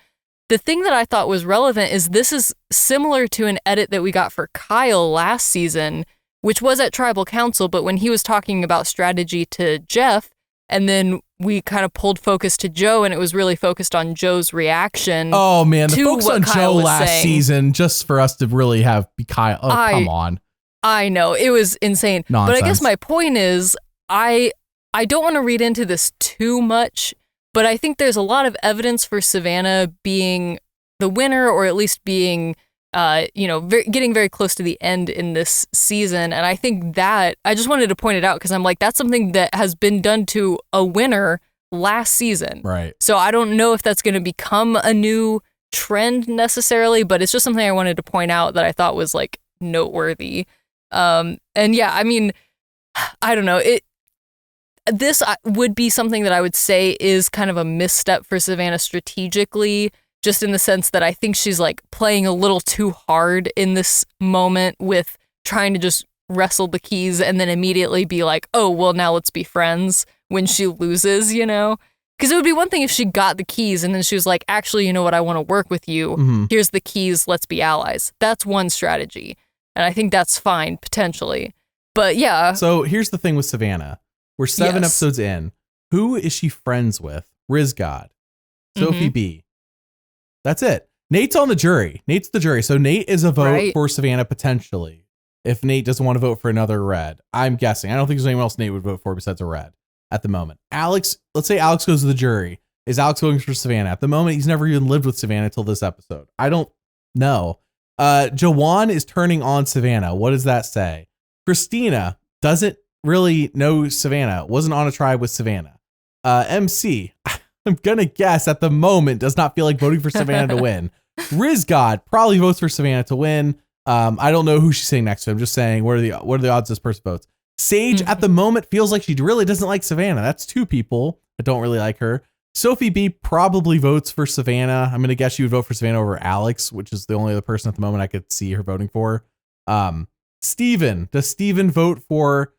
The thing that I thought was relevant is this is similar to an edit that we got for Kyle last season, which was at Tribal Council, but when he was talking about strategy to Jeff, and then we kind of pulled focus to Joe, and it was really focused on Joe's reaction. Oh man, the focus on Joe last season, just for us to really have be Kyle. Oh, come on. I know, it was insane. Nonsense. But I guess my point is, I don't want to read into this too much, but I think there's a lot of evidence for Savannah being the winner, or at least being, getting very close to the end in this season. And I think that I just wanted to point it out because I'm like, that's something that has been done to a winner last season. Right. So I don't know if that's going to become a new trend necessarily, but it's just something I wanted to point out that I thought was like noteworthy. And yeah, I mean, I don't know. This would be something that I would say is kind of a misstep for Savannah strategically, just in the sense that I think she's like playing a little too hard in this moment with trying to just wrestle the keys and then immediately be like, oh, well, now let's be friends when she loses, you know? Because it would be one thing if she got the keys and then she was like, actually, you know what? I want to work with you. Mm-hmm. Here's the keys. Let's be allies. That's one strategy. And I think that's fine, potentially. But yeah. So here's the thing with Savannah. We're 7 episodes in. Who is she friends with? Rizgod. Sophi B. That's it. Nate's on the jury. Nate's the jury. So Nate is a vote for Savannah potentially. If Nate doesn't want to vote for another red. I'm guessing. I don't think there's anyone else Nate would vote for besides a red at the moment. Alex, let's say Alex goes to the jury. Is Alex going for Savannah? At the moment, he's never even lived with Savannah until this episode. I don't know. Jawan is turning on Savannah. What does that say? Kristina doesn't really know Savannah. Wasn't on a tribe with Savannah. MC, I'm going to guess at the moment does not feel like voting for Savannah to win. Rizgod probably votes for Savannah to win. I don't know who she's saying next to. I'm just saying, what are the odds this person votes? Sage at the moment feels like she really doesn't like Savannah. That's 2 people that don't really like her. Sophi B probably votes for Savannah. I'm going to guess she would vote for Savannah over Alex, which is the only other person at the moment I could see her voting for. Steven, does Steven vote for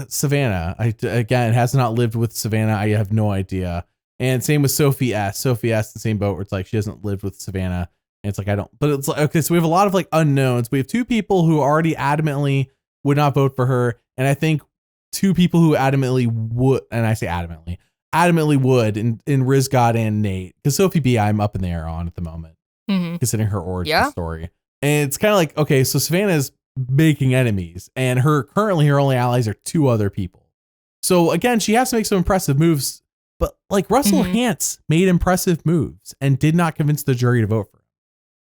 Savannah? Again, has not lived with Savannah. I have no idea. And same with Sophie S. Sophie S, the same boat where it's like she hasn't lived with Savannah. And it's like, I don't, but it's like, okay, so we have a lot of like unknowns. We have 2 people who already adamantly would not vote for her. And I think 2 people who adamantly would, and I say adamantly would in Rizgod and Nate. Because Sophi B, I'm up in the air on at the moment, considering her origin story. And it's kind of like, okay, so Savannah is making enemies, and currently her only allies are 2 other people. So again, she has to make some impressive moves, but like Russell Hantz made impressive moves and did not convince the jury to vote for him.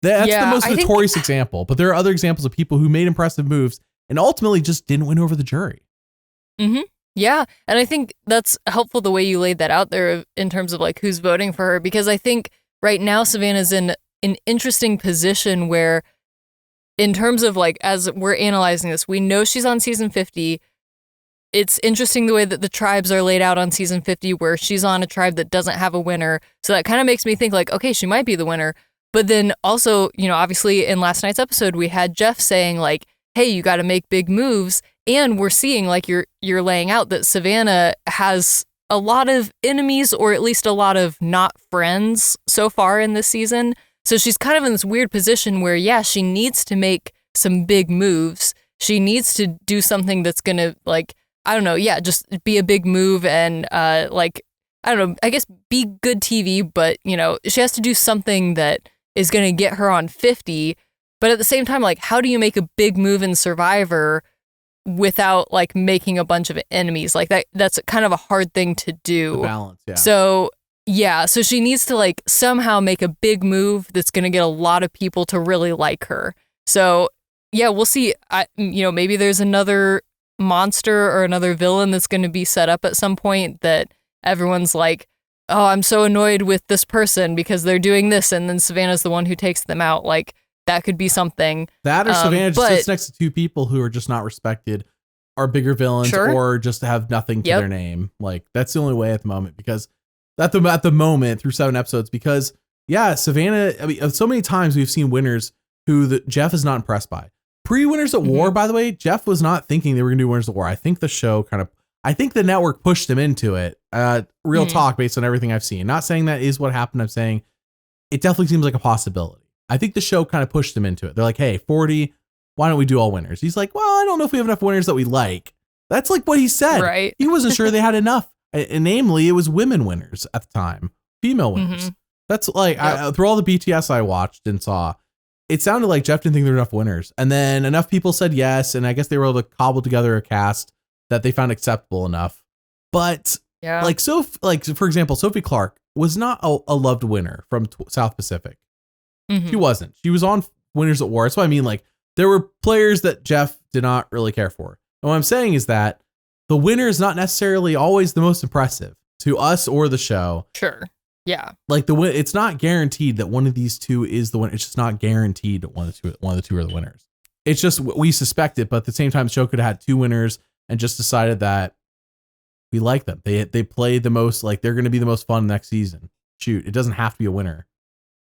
That's the most notorious example, but there are other examples of people who made impressive moves and ultimately just didn't win over the jury. Yeah. And I think that's helpful the way you laid that out there in terms of like who's voting for her, because I think right now Savannah's in an interesting position where in terms of like, as we're analyzing this, we know she's on season 50. It's interesting the way that the tribes are laid out on season 50, where she's on a tribe that doesn't have a winner. So that kind of makes me think like, okay, she might be the winner. But then also, you know, obviously in last night's episode, we had Jeff saying like, hey, you got to make big moves. And we're seeing like you're laying out that Savannah has a lot of enemies, or at least a lot of not friends so far in this season. So she's kind of in this weird position where, yeah, she needs to make some big moves. She needs to do something that's going to like, I don't know. Yeah, just be a big move and like, I don't know, I guess be good TV. But, you know, she has to do something that is going to get her on 50. But at the same time, like, how do you make a big move in Survivor without like making a bunch of enemies? Like that's kind of a hard thing to do. The balance, yeah. So yeah, so she needs to like somehow make a big move that's going to get a lot of people to really like her. So yeah, we'll see. Maybe there's another monster or another villain that's going to be set up at some point that everyone's like, oh, I'm so annoyed with this person because they're doing this, and then Savannah's the one who takes them out. Like, that could be something. That or Savannah just sits next to 2 people who are just not respected, are bigger villains, or just have nothing to their name. Like, that's the only way at the moment, because at the moment through 7 episodes, because yeah, Savannah, I mean, so many times we've seen winners who Jeff is not impressed by. Pre-Winners at War, by the way, Jeff was not thinking they were going to do Winners at War. I think the show I think the network pushed him into it. Real talk based on everything I've seen. Not saying that is what happened. I'm saying it definitely seems like a possibility. I think the show kind of pushed him into it. They're like, hey, 40, why don't we do all winners? He's like, well, I don't know if we have enough winners that we like. That's like what he said. Right. He wasn't sure they had enough. And namely, it was women winners at the time, female winners. That's like, through all the BTS I watched and saw, it sounded like Jeff didn't think there were enough winners. And then enough people said yes. And I guess they were able to cobble together a cast that they found acceptable enough. But for example, Sophie Clark was not a loved winner from South Pacific. She wasn't. She was on Winners at War. That's what I mean. Like, there were players that Jeff did not really care for. And what I'm saying is that the winner is not necessarily always the most impressive to us or the show. Sure. Yeah. Like it's not guaranteed that one of these 2 is the winner. It's just not guaranteed that one of the two are the winners. It's just we suspect it, but at the same time, the show could have had 2 winners and just decided that we like them. They play the most, like they're going to be the most fun next season. Shoot, it doesn't have to be a winner.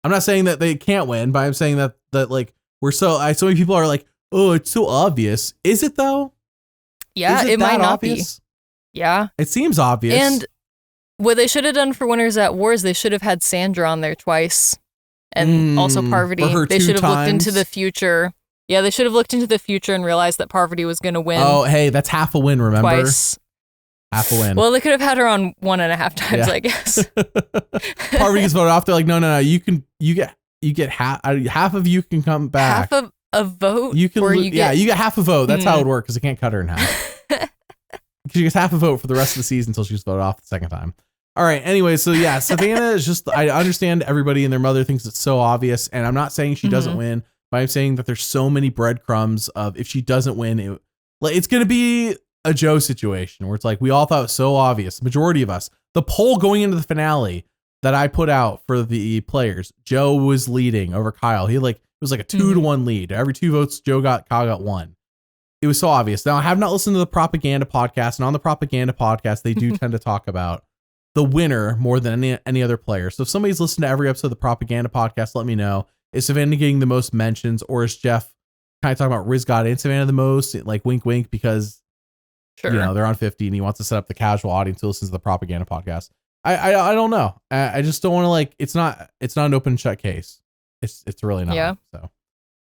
I'm not saying that they can't win, but I'm saying that like so many people are like, oh, it's so obvious. Is it though? Yeah, it might not obvious? Be. Yeah. It seems obvious. And what they should have done for Winners at War is they should have had Sandra on there twice. And also Parvati. They should have looked into the future. Yeah, they should have looked into the future and realized that Parvati was going to win. Oh, hey, that's half a win, remember? Twice. Half a win. Well, they could have had her on 1.5 times, I guess. Parvati gets voted off. They're like, no, you get half of you can come back. Half of a vote? You get half a vote. That's how it would work, because they can't cut her in half. She gets half a vote for the rest of the season until she's voted off the second time. All right. Anyway, so yeah, Savannah is just, I understand everybody and their mother thinks it's so obvious, and I'm not saying she doesn't win, but I'm saying that there's so many breadcrumbs of if she doesn't win, it's going to be a Joe situation where it's like, we all thought it was so obvious. The majority of us, the poll going into the finale that I put out for the players, Joe was leading over Kyle. It was like a 2-1 lead. Every 2 votes Joe got, Kyle got 1. It was so obvious. Now, I have not listened to the propaganda podcast, and on the propaganda podcast, they do tend to talk about the winner more than any other player. So if somebody's listened to every episode of the propaganda podcast, let me know. Is Savannah getting the most mentions, or is Jeff kind of talking about Rizgod and Savannah the most? Like wink, wink, because they're on 50 and he wants to set up the casual audience who listens to the propaganda podcast. I don't know. I just don't want to it's not an open and shut case. It's really not. Yeah. So,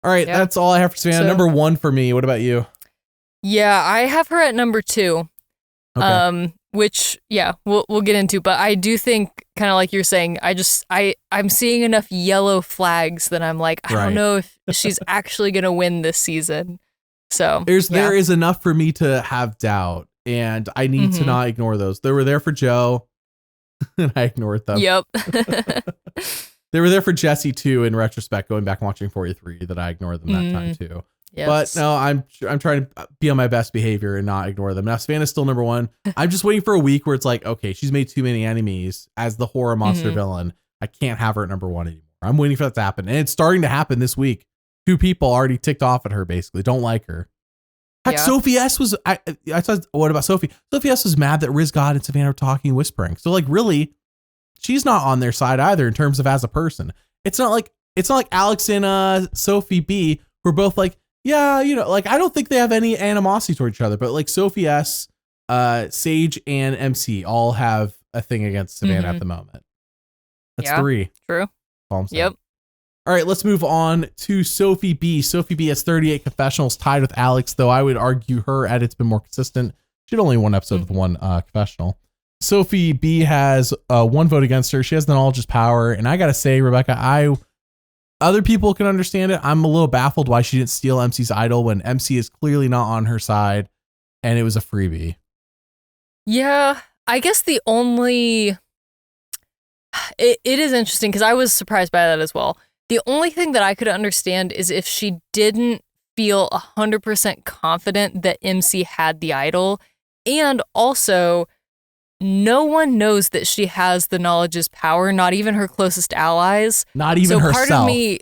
all right, that's all I have for Savannah. Number 1 for me. What about you? Yeah, I have her at number 2. Okay. Which, we'll get into, but I do think, kind of like you're saying, I'm seeing enough yellow flags that I'm like, I don't know if she's actually going to win this season. So there is enough for me to have doubt, and I need to not ignore those. They were there for Joe, and I ignored them. Yep. They were there for Jesse too, in retrospect, going back and watching 43, that I ignored them that time too. Yes. But no, I'm trying to be on my best behavior and not ignore them. Now, Savannah's still number 1. I'm just waiting for a week where it's like, okay, she's made too many enemies as the horror monster villain. I can't have her at number 1 anymore. I'm waiting for that to happen. And it's starting to happen this week. 2 people already ticked off at her, basically. Don't like her. Heck, Sophie S was, I thought, what about Sophie? Sophie S was mad that Rizgod and Savannah were talking, whispering. So like, really, she's not on their side either in terms of as a person. It's not like Alex and Sophi B were both like, yeah, like, I don't think they have any animosity toward each other, but like Sophie S, Sage, and MC all have a thing against Savannah at the moment. That's 3. True. Yep. All right, let's move on to Sophi B. Sophi B has 38 confessionals, tied with Alex, though I would argue her edit's been more consistent. She had only 1 episode with 1 confessional. Sophi B has 1 vote against her. She has the knowledge is power. And I got to say, Rebekah, other people can understand it. I'm a little baffled why she didn't steal MC's idol when MC is clearly not on her side and it was a freebie. Yeah, I guess the only... It is interesting because I was surprised by that as well. The only thing that I could understand is if she didn't feel 100% confident that MC had the idol, and also no one knows that she has the knowledge is power, not even her closest allies. Not even herself. Part of me,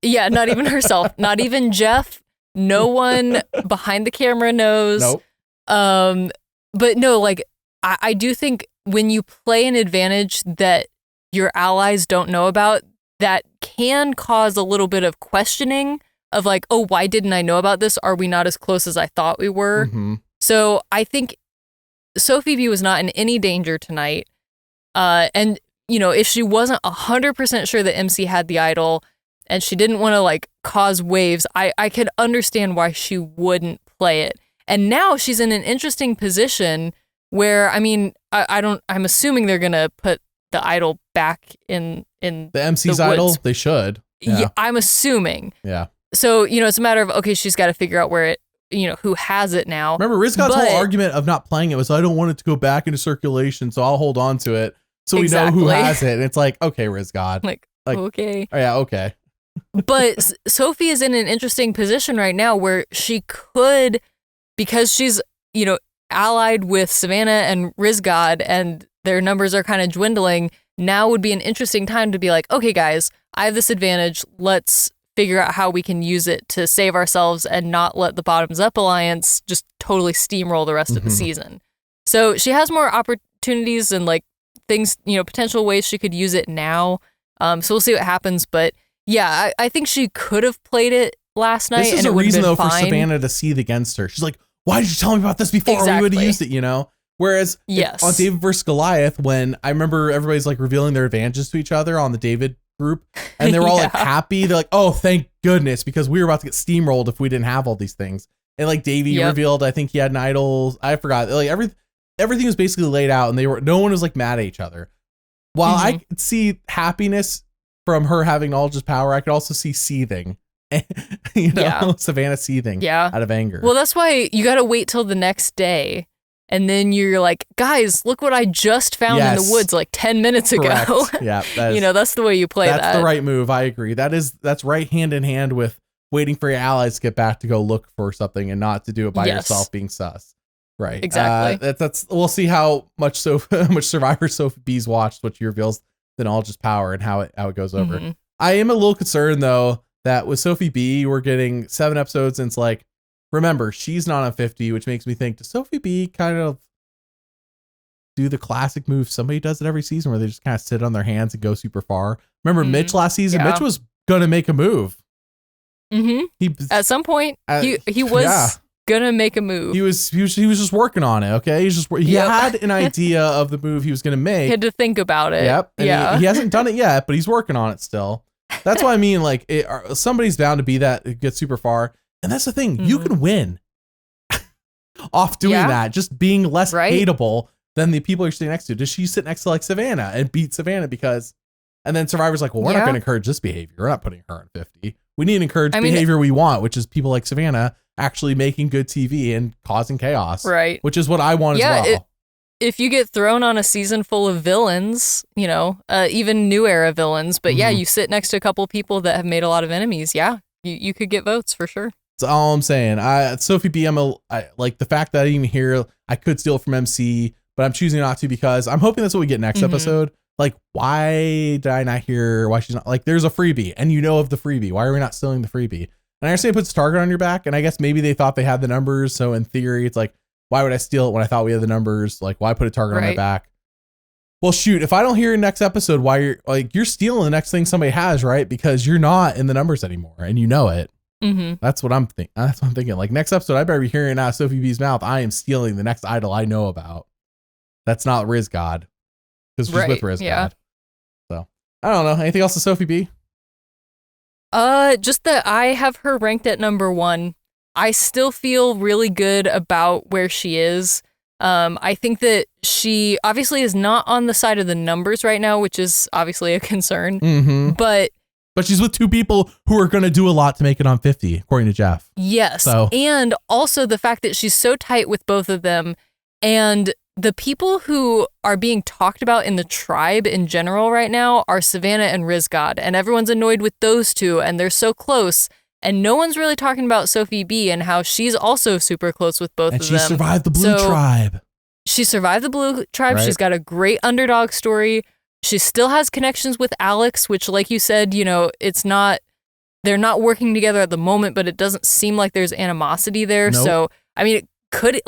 not even herself, not even Jeff. No one behind the camera knows. Nope. But no, like, I do think when you play an advantage that your allies don't know about, that can cause a little bit of questioning of like, oh, why didn't I know about this? Are we not as close as I thought we were? So I think Sophi B was not in any danger tonight. And, if she wasn't 100% sure that MC had the idol and she didn't want to like cause waves, I could understand why she wouldn't play it. And now she's in an interesting position where, I mean, I'm assuming they're going to put the idol back in the MC's idol. They should. Yeah, I'm assuming. Yeah. So, it's a matter of, okay, she's got to figure out where it, who has it now. Remember, Rizgod's whole argument of not playing it was, I don't want it to go back into circulation, so I'll hold on to it. So we know who has it. And it's like, okay, Rizgod. Like, okay. Oh, yeah, okay. But Sophi is in an interesting position right now where she could, because she's, allied with Savannah and Rizgod and their numbers are kind of dwindling, now would be an interesting time to be like, okay, guys, I have this advantage. Let's figure out how we can use it to save ourselves and not let the Bottoms Up Alliance just totally steamroll the rest of the season. So she has more opportunities and like things, potential ways she could use it now. So we'll see what happens. But yeah, I think she could have played it last night. This is a reason though for Savannah to seethe against her. She's like, why did you tell me about this before? We would have used it, Whereas on David versus Goliath, when I remember everybody's like revealing their advantages to each other on the David group, and they were all like happy. They're like, oh, thank goodness, because we were about to get steamrolled if we didn't have all these things. And like Davey revealed, I think he had an idol. I forgot. Like everything was basically laid out, and no one was like mad at each other. While I could see happiness from her having all this power, I could also see seething. Savannah seething out of anger. Well, that's why you got to wait till the next day. And then you're like, guys, look what I just found in the woods like 10 minutes ago. Yeah. That's the way you play that. That's the right move. I agree. That's right hand in hand with waiting for your allies to get back to go look for something and not to do it by yourself being sus. Right. Exactly. We'll see how much Survivor Sophie B's watched, what she reveals, then all just power and how it goes over. Mm-hmm. I am a little concerned though that with Sophie B, we're getting 7 episodes and it's like, remember, she's not on 50, which makes me think, does Sophie B kind of do the classic move somebody does it every season where they just kind of sit on their hands and go super far? Remember Mitch last season? Mitch was going to make a move. Mm-hmm. At some point, he was going to make a move. He was just working on it, okay? He had an idea of the move he was going to make. He had to think about it. Yep. And he hasn't done it yet, but he's working on it still. That's what I mean. Like, somebody's bound to be that gets super far. And that's the thing. You can win off doing that, just being less hateable than the people you're sitting next to. Does she sit next to like Savannah and beat Savannah and then Survivor's like, well, we're not going to encourage this behavior. We're not putting her on 50. We need to encourage behavior we want, which is people like Savannah actually making good TV and causing chaos. Right. Which is what I want as well. If you get thrown on a season full of villains, even new era villains, but you sit next to a couple people that have made a lot of enemies. Yeah, you could get votes for sure. That's all I'm saying. Sophie B, I like the fact that I didn't even hear I could steal from MC, but I'm choosing not to because I'm hoping that's what we get next episode. Like, why did I not hear why she's not like, there's a freebie and of the freebie. Why are we not stealing the freebie? And I understand it puts a target on your back. And I guess maybe they thought they had the numbers. So in theory, it's like, why would I steal it when I thought we had the numbers? Like, why put a target on my back? Well, shoot, if I don't hear next episode, why you're stealing the next thing somebody has, right? Because you're not in the numbers anymore and you know it. That's what I'm thinking. That's what I'm thinking. Like next episode, I better be hearing out of Sophie B's mouth. I am stealing the next idol I know about. That's not Rizgod because she's with Rizgod. Yeah. So I don't know. Anything else to Sophie B? Just that I have her ranked at number 1. I still feel really good about where she is. I think that she obviously is not on the side of the numbers right now, which is obviously a concern. But she's with 2 people who are going to do a lot to make it on 50, according to Jeff. Yes. So. And also the fact that she's so tight with both of them. And the people who are being talked about in the tribe in general right now are Savannah and Rizgod. And everyone's annoyed with those 2. And they're so close. And no one's really talking about Sophie B and how she's also super close with both of them. And she survived the blue tribe. She survived the blue tribe. Right. She's got a great underdog story. She still has connections with Alex, which, like you said, they're not working together at the moment, but it doesn't seem like there's animosity there. Nope. So, I mean, it could,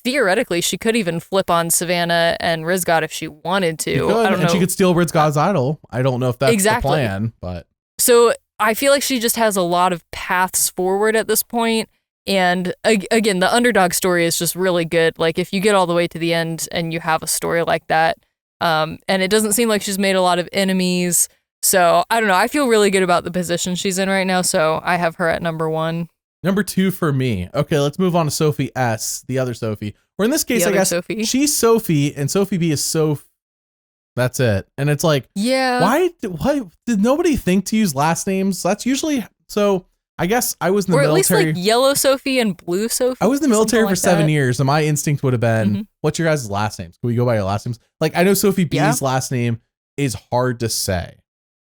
theoretically, she could even flip on Savannah and Rizgod if she wanted to. I don't know. And she could steal Rizgod's idol. I don't know if that's the plan, but. So, I feel like she just has a lot of paths forward at this point. And again, the underdog story is just really good. Like, if you get all the way to the end and you have a story like that, and it doesn't seem like she's made a lot of enemies. So I don't know. I feel really good about the position she's in right now. So I have her at number 1. Number 2 for me. Okay, let's move on to Sophie S, the other Sophie. Or in this case, I guess Sophie. She's Sophie and Sophie B is Soph. That's it. And it's like, why did nobody think to use last names? That's usually so. I guess I was in the military. Or at least like yellow Sophie and blue Sophie. I was in the military for 7 years, and my instinct would have been, what's your guys' last names? Can we go by your last names? Like, I know Sophie B's last name is hard to say.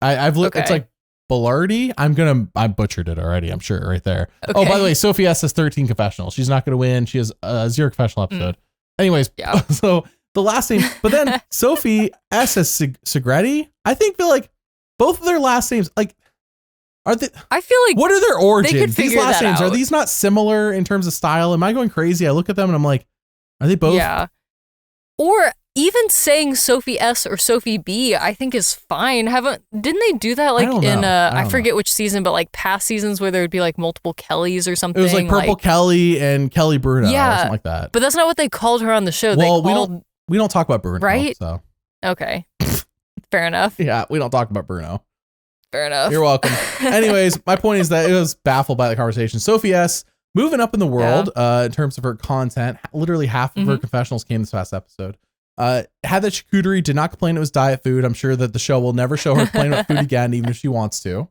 I've looked, it's like Bellardi. I butchered it already, I'm sure, right there. Okay. Oh, by the way, Sophie S has 13 confessionals. She's not going to win. She has 0 confessional episode. Anyways, so the last name, but then Sophie S has Segretti. I think like both of their last names, like, I feel like what are their origins? These last names, out. are these not similar in terms of style? Am I going crazy? I look at them and I'm like, are they both? Yeah. Or even saying Sophie S or Sophie B, I think is fine. Didn't they do that like I forget which season, but like past seasons where there would be like multiple Kellys or something? It was like Purple Kelly and Kelly Bruno or something like that. But that's not what they called her on the show. Well, we don't talk about Bruno, right? So okay, fair enough. Yeah, we don't talk about Bruno. Fair enough. You're welcome. Anyways, my point is that it was baffled by the conversation. Sophie S moving up in the world in terms of her content. Literally half of her confessionals came this past episode. Had that charcuterie, did not complain it was diet food. I'm sure that the show will never show her complain about food again, even if she wants to.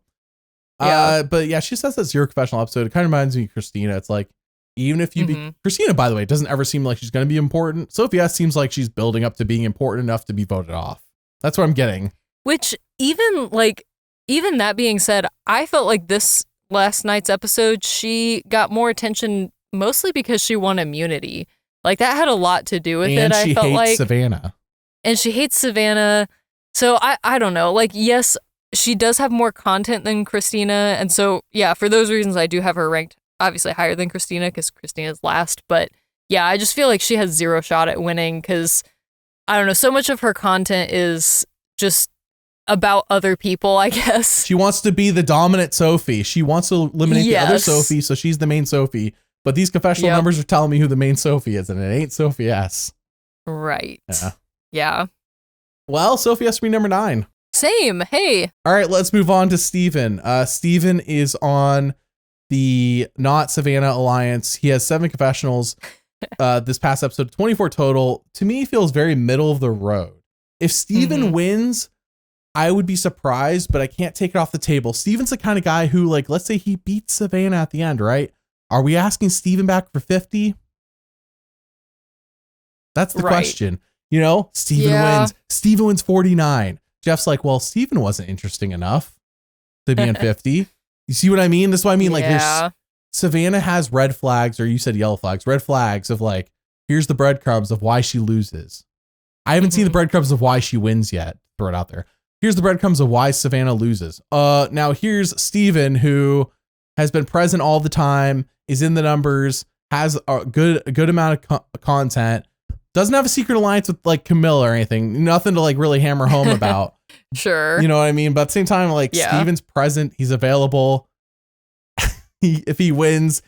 But yeah, she says that's your confessional episode. It kind of reminds me of Kristina. It's like, even if you be Kristina, by the way, doesn't ever seem like she's going to be important. Sophie S seems like she's building up to being important enough to be voted off. That's what I'm getting. Which even that being said, I felt like this last night's episode, she got more attention mostly because she won immunity. Like that had a lot to do with it. I felt like Savannah. And she hates Savannah. So I don't know. Like, yes, she does have more content than Kristina. And so, yeah, for those reasons, I do have her ranked obviously higher than Kristina because Kristina's last. But yeah, I just feel like she has zero shot at winning because, I don't know, so much of her content is just about other people, I guess. She wants to be the dominant Sophie. She wants to eliminate the other Sophie, so she's the main Sophie. But these confessional numbers are telling me who the main Sophie is, and it ain't Sophie S. Right. Yeah. Well, Sophie S will be number 9. Same. Hey. All right, let's move on to Steven. Steven is on the Not Savannah Alliance. He has 7 confessionals this past episode, 24 total. To me, feels very middle of the road. If Steven wins, I would be surprised, but I can't take it off the table. Steven's the kind of guy who, like, let's say he beats Savannah at the end, right? Are we asking Steven back for 50? That's the question. You know, Steven wins. Steven wins 49. Jeff's like, well, Steven wasn't interesting enough to be in 50. You see what I mean? That's what I mean. Like, there's Savannah has red flags, or you said yellow flags, red flags of like, here's the breadcrumbs of why she loses. I haven't seen the breadcrumbs of why she wins yet. Throw it out there. Here's the breadcrumbs of why Savannah loses. Now here's Steven, who has been present all the time, is in the numbers, has a good amount of content, doesn't have a secret alliance with like Camilla or anything, nothing to like really hammer home about. Sure. You know what I mean? But at the same time, like Steven's present, he's available. If he wins,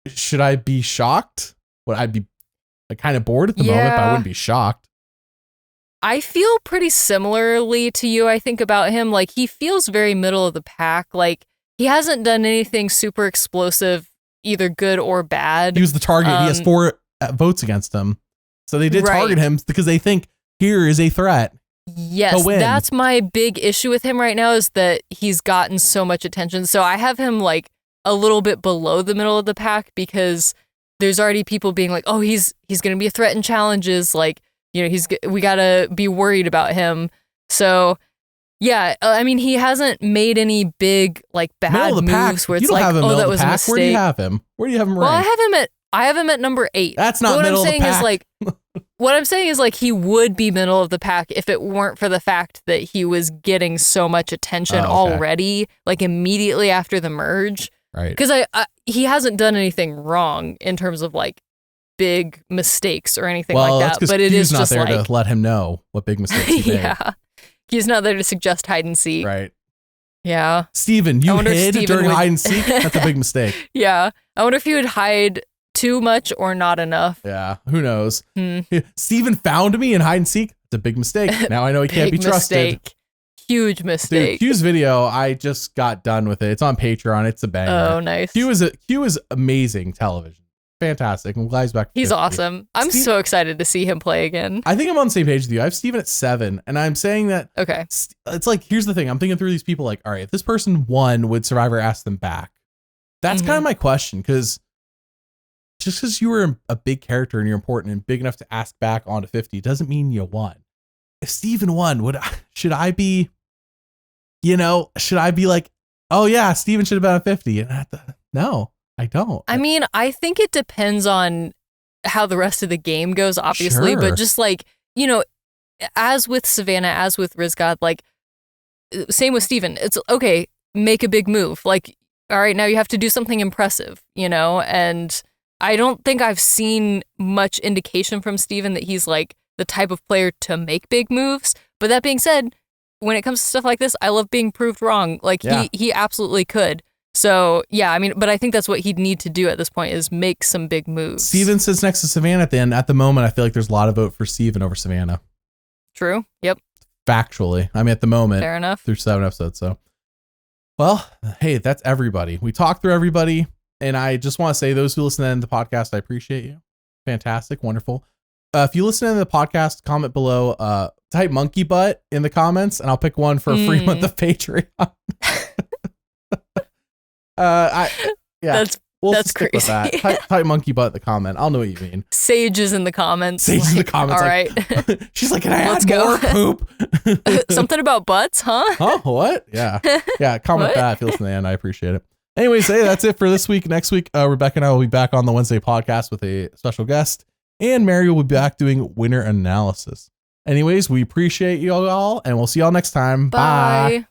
should I be shocked? Would I be like kind of bored at the moment, but I wouldn't be shocked. I feel pretty similarly to you, I think, about him. Like, he feels very middle of the pack. Like, he hasn't done anything super explosive, either good or bad. He was the target. He has 4 votes against him. So they did target him because they think here is a threat. Yes, that's my big issue with him right now, is that he's gotten so much attention. So I have him like a little bit below the middle of the pack because there's already people being like, oh, he's going to be a threat in challenges. Like, you know, we got to be worried about him. So, yeah, I mean, he hasn't made any big, like, bad moves where it's like, oh, that was a mistake. Where do you have him? Where do you have him ranked? Well, I have him at number 8. That's not middle of the pack. What I'm saying is, like, he would be middle of the pack if it weren't for the fact that he was getting so much attention already, like, immediately after the merge. Right. Because he hasn't done anything wrong in terms of, like, big mistakes or anything like that. But it is just not there like, to let him know what big mistakes he made. He's not there to suggest hide and seek. Right. Yeah. Steven, you hid during hide and seek? That's a big mistake. Yeah. I wonder if he would hide too much or not enough. Yeah. Who knows? Steven found me in hide and seek. It's a big mistake. Now I know he can't be trusted. Huge mistake. Dude, Q's video, I just got done with it. It's on Patreon. It's a banger. Oh, nice. Q is amazing television. Fantastic. I'm glad he's back. He's awesome. I'm so excited to see him play again. I think I'm on the same page with you. I have Steven at 7, and I'm saying that. Okay. It's like, here's the thing. I'm thinking through these people like, all right, if this person won, would Survivor ask them back? That's kind of my question, because just because you were a big character and you're important and big enough to ask back onto 50 doesn't mean you won. If Steven won, should I be like, oh yeah, Steven should have been at 50? And no. I don't. I mean, I think it depends on how the rest of the game goes, obviously, but just like, you know, as with Savannah, as with Rizgod, like, same with Steven. It's okay. make a big move. Like, all right, now you have to do something impressive, and I don't think I've seen much indication from Steven that he's like the type of player to make big moves. But that being said, when it comes to stuff like this, I love being proved wrong. Like he absolutely could. So yeah, I mean, but I think that's what he'd need to do at this point is make some big moves. Steven sits next to Savannah at the end. At the moment, I feel like there's a lot of vote for Steven over Savannah. True. Yep. Factually. I mean, at the moment. Fair enough. Through 7 episodes. So, well, hey, that's everybody. We talked through everybody. And I just want to say, those who listen to the podcast, I appreciate you. Fantastic. Wonderful. If you listen to the podcast, comment below, type monkey butt in the comments, and I'll pick one for a free month of Patreon. That's stick crazy. with that. Type monkey butt in the comment. I'll know what you mean. Sage is in the comments. Sage in the comments. All right. She's like, can I add more poop? Something about butts, huh? Oh, what? Yeah. Comment that if you listen to the end. I appreciate it. Anyways, hey, that's it for this week. Next week, Rebekah and I will be back on the Wednesday podcast with a special guest, and Mary will be back doing winner analysis. Anyways, we appreciate you all, and we'll see y'all next time. Bye.